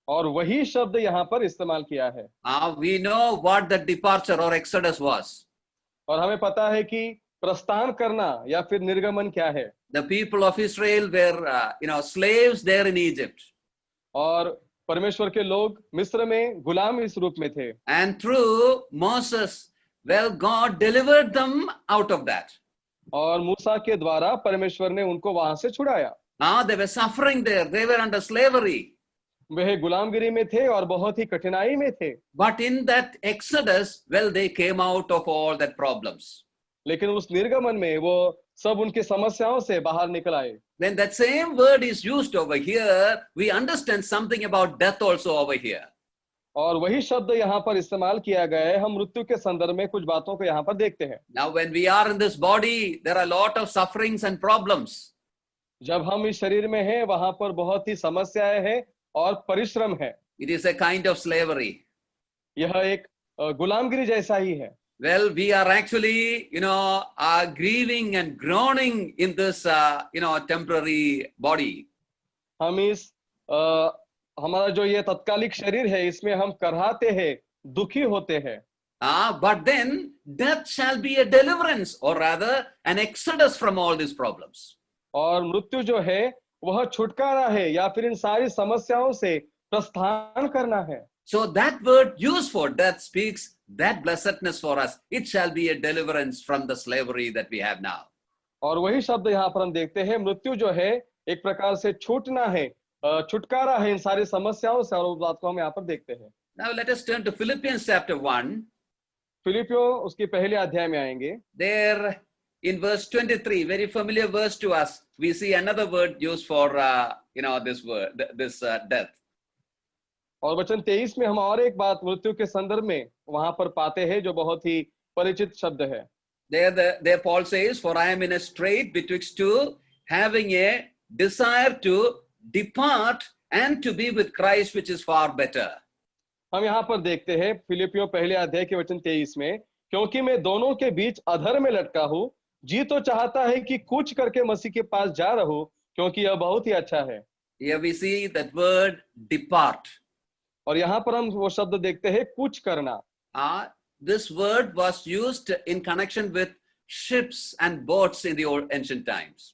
और वही शब्द यहाँ पर इस्तेमाल किया है। We know what the departure or Exodus was. और हमें पता है कि प्रस्थान करना या फिर निर्गमन क्या है। The people of Israel were, slaves there in Egypt. और परमेश्वर के लोग मिस्र में गुलाम इस रूप में थे। And through Moses, well, God delivered them out of that. और मूसा के द्वारा परमेश्वर ने उनको वहां से छुड़ाया। They were suffering there. They were under slavery. वह गुलामगिरी में थे और बहुत ही कठिनाई में थे। But in that Exodus, well, they came out of all that problems. लेकिन उस निर्गमन में वो सब उनकी समस्याओं से बाहर निकल आए। When that same word is used over here, we understand something about death also over here. और वही शब्द यहाँ पर इस्तेमाल किया गया है। हम मृत्यु के संदर्भ में कुछ बातों को यहाँ पर देखते हैं। Now, when we are in this body, there are a lot of sufferings and problems. जब हम इस शरीर में हैं, वहां पर बहुत ही समस्याएं हैं और परिश्रम है। It is a kind of slavery. यह एक गुलामगिरी जैसा ही है। Well, we are actually, grieving and groaning in this, temporary body. हम इस हमारा जो ये तत्कालिक शरीर है, इसमें हम कराहते हैं, दुखी होते हैं। But then death shall be a deliverance, or rather an exodus from all these problems. और मृत्यु जो है वह छुटकारा है या फिर इन सारी समस्याओं से प्रस्थान करना है। So that word used for death speaks that blessedness for us. It shall be a deliverance from the slavery that we have now. और वही शब्द यहाँ पर हम देखते हैं, मृत्यु जो है एक प्रकार से छूटना है, छुटकारा है इन सारी समस्याओं से, और उस बात को हम यहाँ पर देखते हैं। Now let us turn to Philippians chapter 1. फिलिपियों उसके पहले अध्याय में आएंगे। There in verse 23, very familiar verse to us, we see another word used for, this word, this death. और वचन 23 में हम और एक बात मृत्यु के संदर्भ में वहां पर पाते हैं जो बहुत ही परिचित शब्द है। There Paul says, "For I am in a strait betwixt two, having a desire to depart and to be with Christ, which is far better." हम यहाँ पर देखते हैं फिलिपियों पहले अध्याय के वचन 23 में, क्योंकि मैं दोनों के बीच अधर में लटका हूँ, जी तो चाहता है कि कूच करके मसीह के पास जा रहूं, क्योंकि यह बहुत ही अच्छा है। Here we see that word depart. और यहाँ पर हम वो शब्द देखते हैं कूच करना। This word was used in connection with ships and boats in the old ancient times.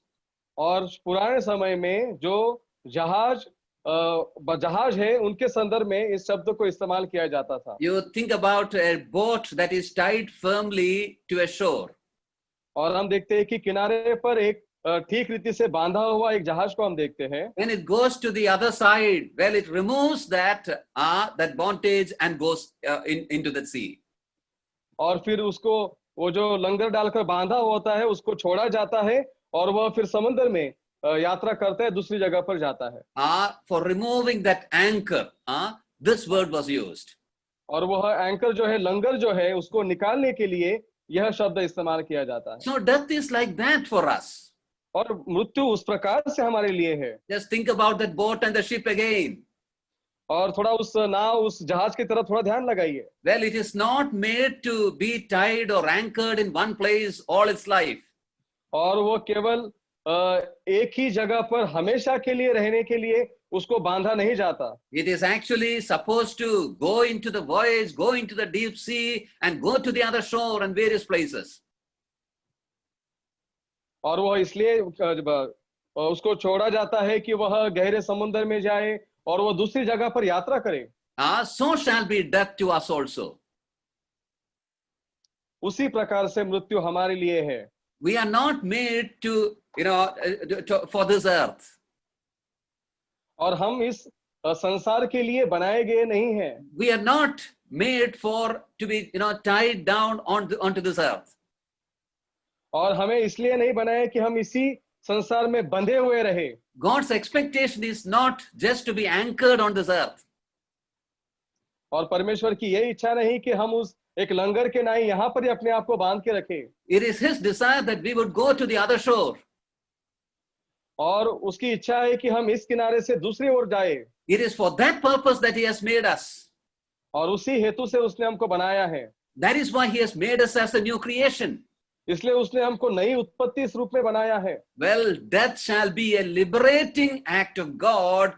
और पुराने समय में जो जहाज है उनके संदर्भ में इस शब्द को इस्तेमाल किया जाता था। You think about a boat that is tied firmly to a shore. और हम देखते हैं कि किनारे पर एक ठीक रीति से बांधा हुआ एक जहाज को हम देखते हैं। When it goes to the other side, well, it removes that bondage and goes into the sea. और फिर उसको वो जो लंगर डालकर बांधा होता है उसको छोड़ा जाता है और वह फिर समुद्र में यात्रा करता है, दूसरी जगह पर जाता है। For removing that anchor, this word was used. और वह एंकर जो है, लंगर जो है, उसको निकालने के लिए यह शब्द इस्तेमाल किया जाता है। So death is like that for us. और मृत्यु उस प्रकार से हमारे लिए है। Just think about that boat and the ship again. और थोड़ा उस नाव, उस जहाज की तरफ थोड़ा ध्यान लगाइए। Well, it is not made to be tied or anchored in one place all its life. और वो केवल एक ही जगह पर हमेशा के लिए रहने के लिए उसको बांधा नहीं जाता। It is actually supposed to go into the voyage, go into the deep sea, and go to the other shore and various places. और वह इसलिए उसको छोड़ा जाता है कि वह गहरे समुद्र में जाए और वह दूसरी जगह पर यात्रा करे। So shall be death to us also. उसी प्रकार से मृत्यु हमारे लिए है। We are not made to, for this earth. और हम इस संसार के लिए बनाए गए नहीं हैं। We are not made to be, tied down onto this earth. और हमें इसलिए नहीं बनाया कि हम इसी संसार में बंधे हुए रहे। God's expectation is not just to be anchored on this earth. और परमेश्वर की यही इच्छा नहीं कि हम उस एक लंगर के नाई यहाँ पर ही अपने आप को बांध के रखें। It is His desire that we would go to the other shore. और उसकी इच्छा है कि हम इस किनारे से दूसरी ओर जाए। It is for that purpose that He has made us. और उसी हेतु से उसने हमको बनाया है। That is why he has made us as a new creation. इसलिए उसने हमको नई उत्पत्ति इस रूप में बनाया है। Well, death shall be a liberating act of God,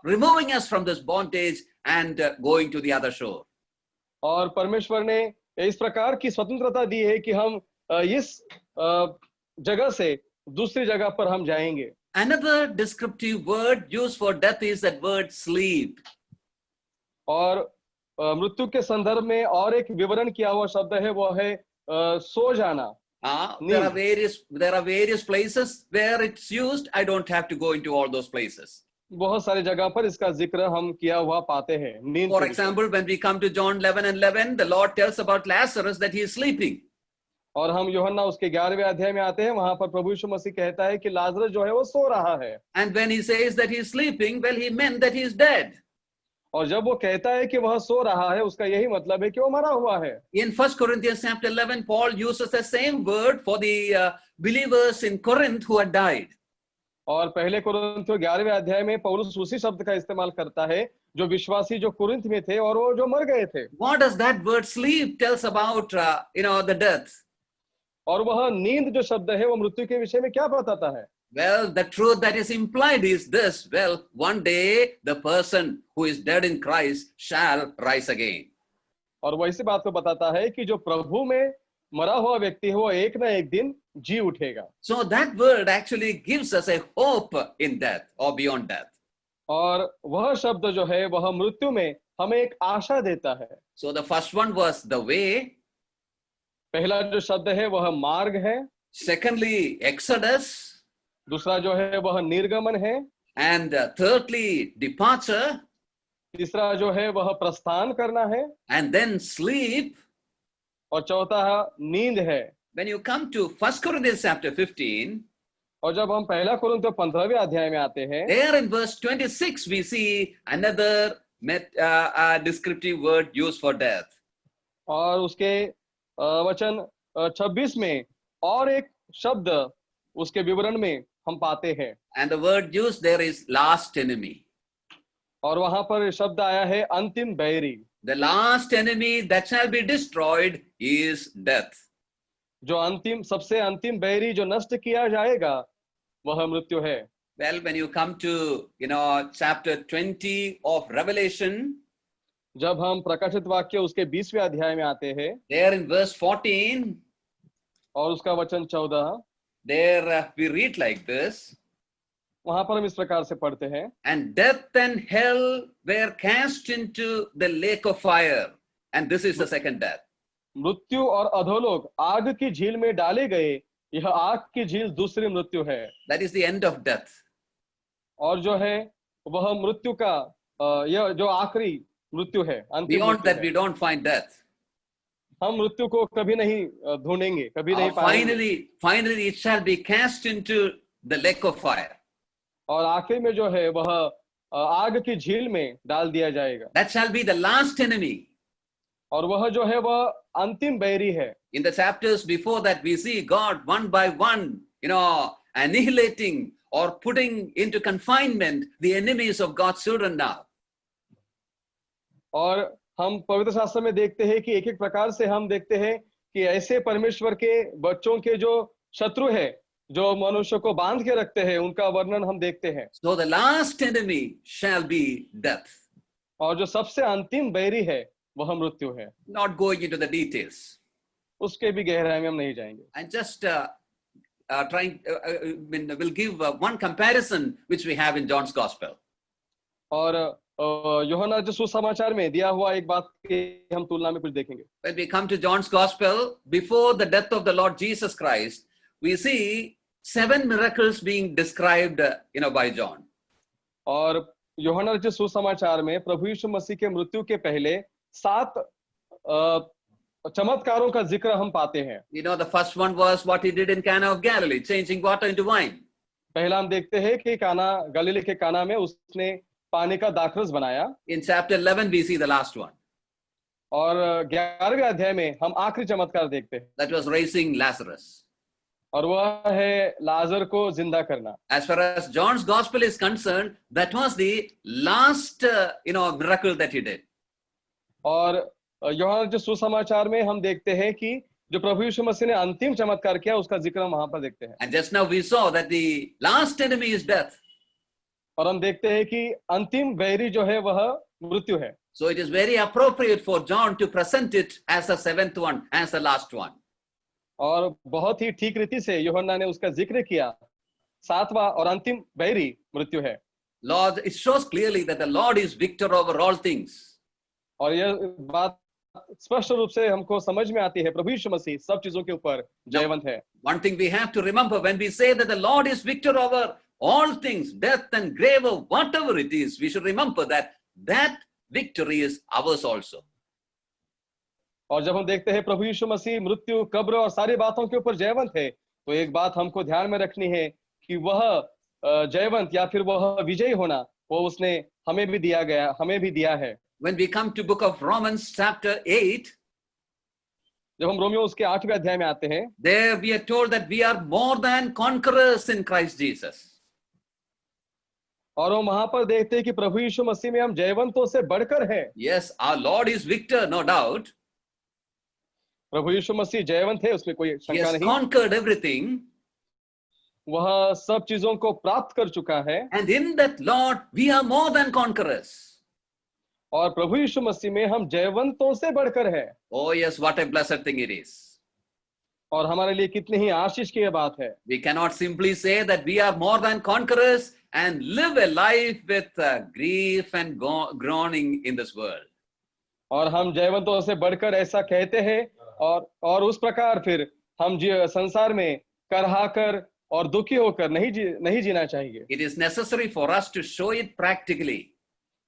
removing us from this bondage and going to the other shore. और परमेश्वर ने इस प्रकार की स्वतंत्रता दी है कि हम इस जगह से दूसरी जगह पर हम जाएंगे। Another descriptive word used for death is that word sleep. और मृत्यु के संदर्भ में और एक विवरण किया हुआ शब्द है, वो है सो जाना। There are various places where it's used. I don't have to go into all those places. बहुत सारी जगह पर इसका जिक्र हम किया हुआ पाते हैं नींद। For example, when we come to John 11:11, the Lord tells about Lazarus that he is sleeping. और हम यूहन्ना उसके 11वें अध्याय में आते हैं, वहां पर प्रभु यीशु मसीह कहता है कि लाजरस जो है वो सो रहा है। And when he says that he is sleeping, well, he meant that he is dead. और जब वो कहता है कि वह सो रहा है, उसका यही मतलब है कि वो मरा हुआ है। In 1 Corinthians chapter 11, Paul uses the same word for the believers in Corinth who had died. और पहले कुरिन्थियों 11वें अध्याय में पौलुस उसी शब्द का इस्तेमाल करता है जो विश्वासी जो कुरिन्थ में थे और वो जो मर गए थे। What does that word sleep tells about the death? और वह नींद जो शब्द है वो मृत्यु के विषय में क्या बताता है? Well, the truth that is implied is this. Well, one day the person who is dead in Christ shall rise again. और वह इसी बात को बताता है कि जो प्रभु में मरा हुआ व्यक्ति है वो एक ना एक दिन जी उठेगा। So that word actually gives us a hope in death or beyond death. और वह शब्द जो है वह मृत्यु में हमें एक आशा देता है। So the first one was the way. पहला जो शब्द है वह मार्ग है। Secondly, Exodus. दूसरा जो है वह निर्गमन है। And thirdly, departure. तीसरा जो है वह प्रस्थान करना है। And then sleep. और चौथा नींद है। When you come to 1 Corinthians chapter 15, और जब हम पहला कुरिन्थियों 15वें अध्याय में आते हैं, there in verse 26 we see another descriptive word used for death. और उसके वचन 26 में और एक शब्द उसके विवरण में हम पाते हैं। And the word used there is last enemy. और वहां पर शब्द आया है अंतिम बैरी। The last enemy that shall be destroyed is death. जो अंतिम सबसे अंतिम बैरी जो नष्ट किया जाएगा वह मृत्यु है। Well, when you come to chapter 20 of Revelation, जब हम प्रकाशित वाक्य उसके 20वें अध्याय में आते हैं, there in verse 14, और उसका वचन 14, there we read like this. वहां पर हम इस प्रकार से पढ़ते हैं, And death and hell were cast into the lake of fire. And this is the second death. मृत्यु और अधोलोक आग की झील में डाले गए, यह आग की झील दूसरी मृत्यु है। That is the end of death. और जो है वह मृत्यु का यह जो आखिरी मृत्यु है, अंतिम Beyond मृत्यु that, है। we don't find death. हम मृत्यु को कभी नहीं ढूंढेंगे, कभी नहीं पाएंगे। Finally, it shall be cast into the lake of fire. और आखिर में जो है वह आग की झील में डाल दिया जाएगा। That shall be the last enemy. और वह जो है वह अंतिम बैरी है। In the chapters before that, we see God one by one, annihilating or putting into confinement the enemies of God's children now. और हम पवित्र शास्त्र में देखते हैं कि एक एक प्रकार से हम देखते हैं कि ऐसे परमेश्वर के बच्चों के जो शत्रु है, जो मनुष्य को बांध के रखते हैं, उनका वर्णन हम देखते हैं। So the last enemy shall be death. और जो सबसे अंतिम बैरी है वह मृत्यु है। Not going into the details. उसके भी गहराई में हम नहीं जाएंगे। And just we'll give one comparison which we have in John's Gospel. और यूहन्ना जो सुसमाचार में दिया हुआ एक बात की हम तुलना में कुछ देखेंगे। When we come to John's Gospel, before the death of the Lord Jesus Christ, we see 7 miracles being described, by John. और यूहन्ना जो सुसमाचार में प्रभु यीशु मसीह के मृत्यु के पहले 7 चमत्कारों का जिक्र हम पाते हैं। The first one was what he did in Cana of Galilee, changing water into wine. पहला हम देखते हैं कि काना गलीली के काना में उसने पानी का दाखरस बनाया। In chapter 11 we see the last one. और 11वें अध्याय में हम आखिरी चमत्कार देखते हैं। That was raising Lazarus. और वह है लाजर को जिंदा करना। As far as John's Gospel is concerned, that was the last, miracle that he did. और यूहन्ना के सुसमाचार में हम देखते हैं कि जो प्रभु यीशु मसीह ने अंतिम चमत्कार किया उसका जिक्र हम वहां पर देखते हैं। And just now we saw that the last enemy is death. और हम देखते हैं कि अंतिम बैरी जो है वह मृत्यु है। So it is very appropriate for John to present it as the seventh one, as the last one. और बहुत ही ठीक रीति से यूहन्ना ने उसका जिक्र किया, सातवां और अंतिम बैरी मृत्यु है। Lord, it shows clearly that the Lord is victor over all things. और यह बात स्पष्ट रूप से हमको समझ में आती है, प्रभु यीशु मसीह सब चीजों के ऊपर जयवंत है। One thing we have to remember when we say that the Lord is victor over all things, death and grave or whatever it is, we should remember that victory is ours also. और जब हम देखते हैं प्रभु यीशु मसीह मृत्यु, कब्र और सारी बातों के ऊपर जयवंत है, तो एक बात हमको ध्यान में रखनी है कि वह जयवंत या फिर वह विजयी होना वो उसने हमें भी दिया है। When we come to book of Romans chapter 8, जब हम रोमियो उसके 8वें अध्याय में आते हैं, there we are told that we are more than conquerors in Christ Jesus. और हम वहां पर देखते हैं कि प्रभु यीशु मसीह में हम जयवंतों से बढ़कर हैं। Yes, our Lord is victor, no doubt. प्रभु यीशु मसीह जयवंत है, उसमें कोई He शंका has नहीं। conquered everything. वह सब चीजों को प्राप्त कर चुका है। And in that Lord, we are more than conquerors. और प्रभु यीशु मसीह में हम जयवंतों से बढ़कर है। Oh yes, what a blessed thing it is. और हमारे लिए कितनी ही आशीष की यह बात है। We cannot simply say that we are more than conquerors and live a life with grief and groaning in this world. और हम जयवंतों से बढ़कर ऐसा कहते हैं और उस प्रकार फिर हम संसार में करहाकर और दुखी होकर नहीं जीना चाहिए। It is necessary for us to show it practically.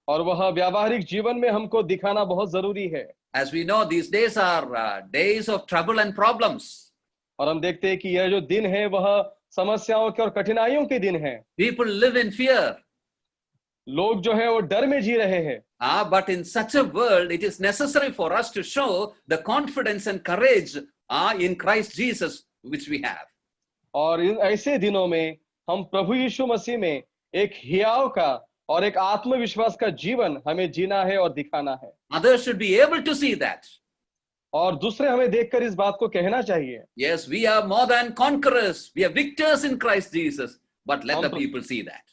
और वह व्यावहारिक जीवन में हमको दिखाना बहुत जरूरी है। As we know, these days are days of trouble and problems. और हम देखते हैं कि यह जो दिन है वह समस्याओं के और कठिनाइयों के दिन है। People live in fear. लोग जो है वो डर में जी रहे हैं। But in such a world, it is necessary for us to show the confidence and courage in Christ Jesus which we have. और इन ऐसे दिनों में हम प्रभु यीशु मसीह में एक हियाव का और एक आत्मविश्वास का जीवन हमें जीना है और दिखाना है। Others should be able to see that. और दूसरे हमें देखकर इस बात को कहना चाहिए। Yes, we are more than conquerors. We are victors in Christ Jesus. But let the people see that.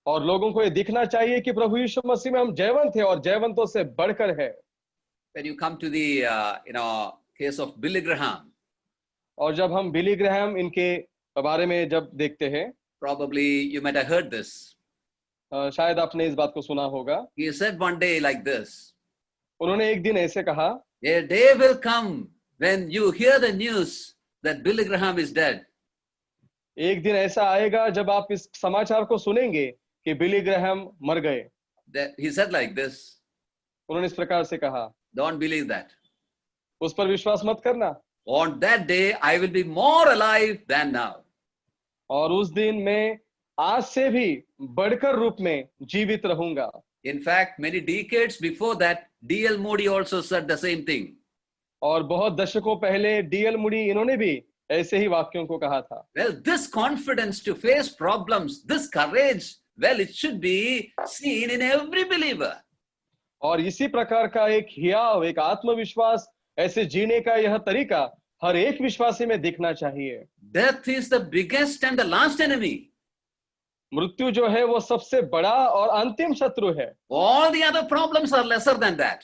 और लोगों को ये दिखना चाहिए कि प्रभु यीशु मसीह में हम जयवंत हैं और जयवंतों से बढ़कर है। When you come to the case of Billy Graham, और जब हम बिली ग्रैहम इनके बारे में जब देखते हैं, probably you might have heard this. शायद आपने इस बात को सुना होगा। He said one day like this. उन्होंने एक दिन ऐसे कहा, A day will come when you hear the news that Billy Graham is dead. एक दिन ऐसा आएगा जब आप इस समाचार को सुनेंगे कि बिली ग्रैहम मर गए। He said like this. उन्होंने इस प्रकार से कहा, Don't believe that. उस पर विश्वास मत करना। On that day, I will be more alive than now. और उस दिन मैं आज से भी बढ़कर रूप में जीवित रहूंगा। In fact, many decades before that, D.L. Moody also said the same thing. और बहुत दशकों पहले D.L. मूडी इन्होंने भी ऐसे ही वाक्यों को कहा था। Well, this confidence to face problems, this courage, well, it should be seen in every believer. और इसी प्रकार का एक हियाव, एक आत्मविश्वास, ऐसे जीने का यह तरीका हर एक विश्वासी में दिखना चाहिए। Death is the biggest and the last enemy. मृत्यु जो है वो सबसे बड़ा और अंतिम शत्रु है। All the other problems are lesser than that.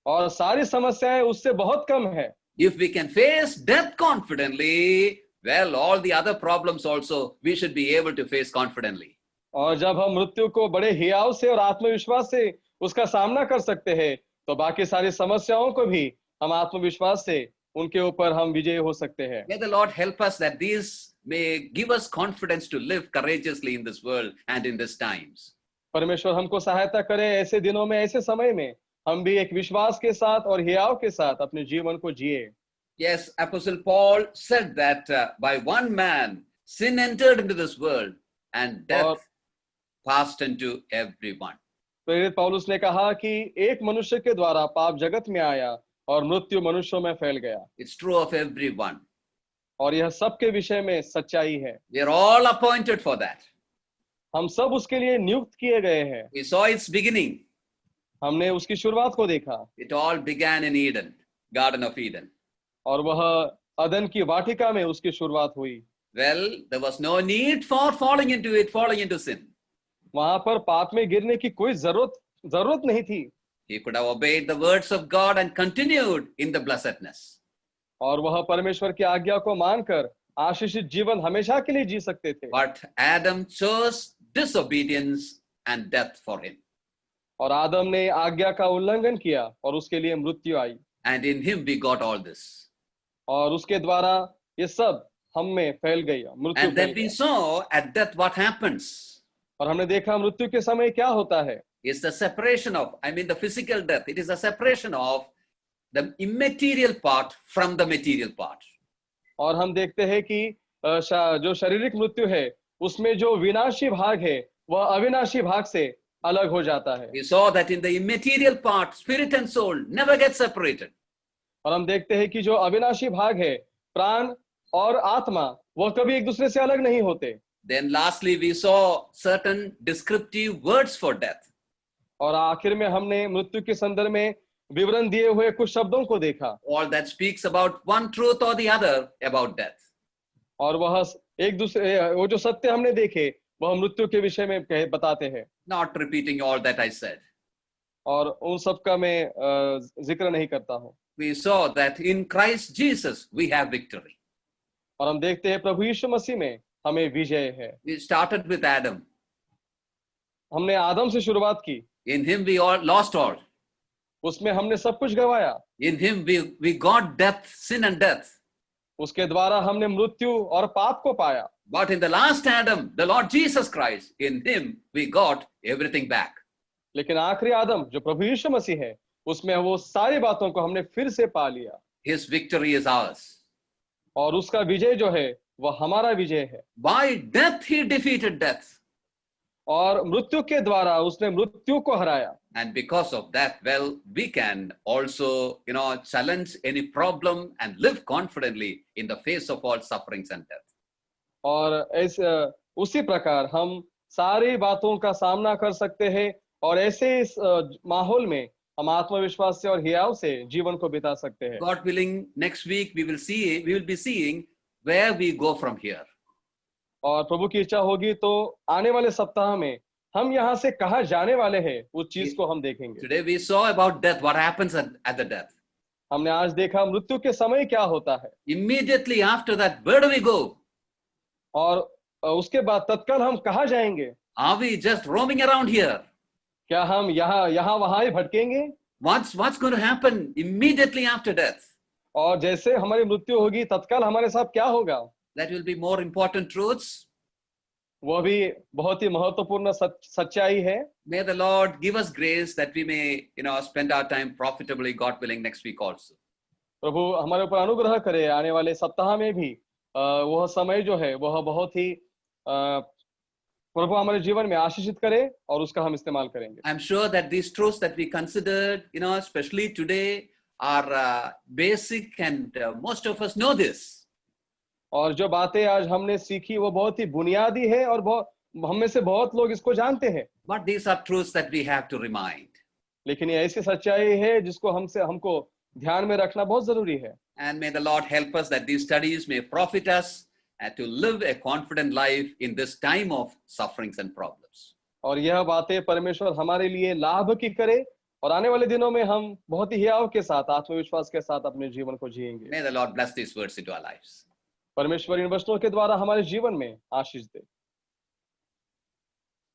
और सारी समस्याएं उससे बहुत कम है। If we can face death confidently, well, all the other problems also we should be able to face confidently. और जब हम मृत्यु को बड़े हियाव से और आत्मविश्वास से उसका सामना कर सकते हैं, तो बाकी सारी समस्याओं को भी हम आत्मविश्वास से उनके ऊपर हम विजय हो सकते हैं। May the Lord help us that these may give us confidence to live courageously in this world and in these times. परमेश्वर हमको सहायता करे ऐसे दिनों में, ऐसे समय में हम भी एक विश्वास के साथ और हियाव के साथ अपने जीवन को जिए। Yes, Apostle Paul said that by one man sin entered into this world and death passed into everyone. प्रेरित पौलुस ने कहा कि एक मनुष्य के द्वारा पाप जगत में आया और मृत्यु मनुष्यों में फैल गया। It's true of everyone. और यह सबके विषय में सच्चाई है। We are all appointed for that. हम सब उसके लिए नियुक्त किए गए हैं। We saw its beginning. हमने उसकी शुरुआत को देखा It all began in Eden, Garden of Eden. और वह अदन की वाटिका में उसकी शुरुआत हुई। Well, there was no need for falling into sin. वहां पर पाप में गिरने की कोई जरूरत नहीं थी He could have obeyed the words of God and continued in the blessedness. और वह परमेश्वर की आज्ञा को मानकर आशीषित जीवन हमेशा के लिए जी सकते थे। But Adam chose disobedience and death for him. और आदम ने आज्ञा का उल्लंघन किया और उसके लिए मृत्यु आई And in him we got all this. और उसके द्वारा ये सब हम में फैल गई, मृत्यु And फैल then we गया। saw at death what happens. और हमने देखा मृत्यु के समय क्या होता है। It's the separation of, the physical death. It is a separation of the immaterial part from the material part. और हम देखते हैं कि जो शारीरिक मृत्यु है उसमें जो विनाशी भाग है वह अविनाशी भाग से अलग हो जाता है। We saw that in the immaterial part, spirit and soul never get separated. और हम देखते हैं कि जो अविनाशी भाग है, प्राण और आत्मा, वह कभी एक दूसरे से अलग नहीं होते। Then lastly we saw certain descriptive words for death. और आखिर में हमने मृत्यु के संदर्भ में विवरण दिए हुए कुछ शब्दों को देखा। All that speaks about one truth or the other about death. और वह एक दूसरे, वो जो सत्य हमने देखे वह मृत्यु के विषय में बताते हैं। Not repeating all that I said. और उन सब का मैं जिक्र नहीं करता हूँ। We saw that in Christ Jesus we have victory. और हम देखते हैं प्रभु यीशु मसीह में हमें विजय है। We started with Adam. हमने आदम से शुरुआत की। In him we all lost all. उसमें हमने सब कुछ गवाया। In him we got death, sin and death. उसके द्वारा हमने मृत्यु और पाप को पाया। But in the last Adam, the Lord Jesus Christ, in him we got everything back. लेकिन आखिरी आदम जो प्रभु यीशु मसीह है, उसमें वो सारी बातों को हमने फिर से पा लिया। His victory is ours. और उसका विजय जो है वह हमारा विजय है। By death he defeated death. और मृत्यु के द्वारा उसने मृत्यु को हराया। And because of that, well, we can also, challenge any problem and live confidently in the face of all sufferings and death. और उसी प्रकार हम सारी बातों का सामना कर सकते हैं और ऐसे इस माहौल में हम आत्मविश्वास से और हियाव से जीवन को बिता सकते हैं। God willing, next week we will be seeing where we go from here. और प्रभु की इच्छा होगी तो आने वाले सप्ताह में हम यहाँ से कहाँ जाने वाले हैं उस चीज को हम देखेंगे। Today we saw about death, what happens at the death. हमने आज देखा मृत्यु के समय क्या होता है। Immediately after that, where do we go? और उसके बाद तत्काल हम कहाँ जाएंगे? Are we just roaming around here? क्या हम यहाँ वहां ही भटकेंगे? What's going to happen immediately after death? और जैसे हमारी मृत्यु होगी तत्काल हमारे साथ क्या होगा? That will be more important truths. वह भी बहुत ही महत्वपूर्ण सच्चाई है। May the Lord give us grace that we may, spend our time profitably, God willing, next week also. प्रभु हमारे ऊपर अनुग्रह करे आने वाले सप्ताह में भी वह समय जो है वह बहुत ही प्रभु हमारे जीवन में आशीषित करे और उसका हम इस्तेमाल करेंगे। I'm sure that these truths that we considered, especially today, are basic and most of us know this. और जो बातें आज हमने सीखी वो बहुत ही बुनियादी है और हम में से बहुत लोग इसको जानते हैं। But these are truths that we have to remind. लेकिन ये ऐसी सच्चाई है जिसको हमको ध्यान में रखना बहुत जरूरी है। And may the Lord help us that these studies may profit us and to live a confident life in this time of sufferings and problems. और यह बातें परमेश्वर हमारे लिए लाभ की करे और आने वाले दिनों में हम बहुत ही हियाव के साथ आत्मविश्वास के साथ अपने जीवन को जिएंगे। May the Lord bless these words into our lives. परमेश्वर इन वचनों के द्वारा हमारे जीवन में आशीष दे।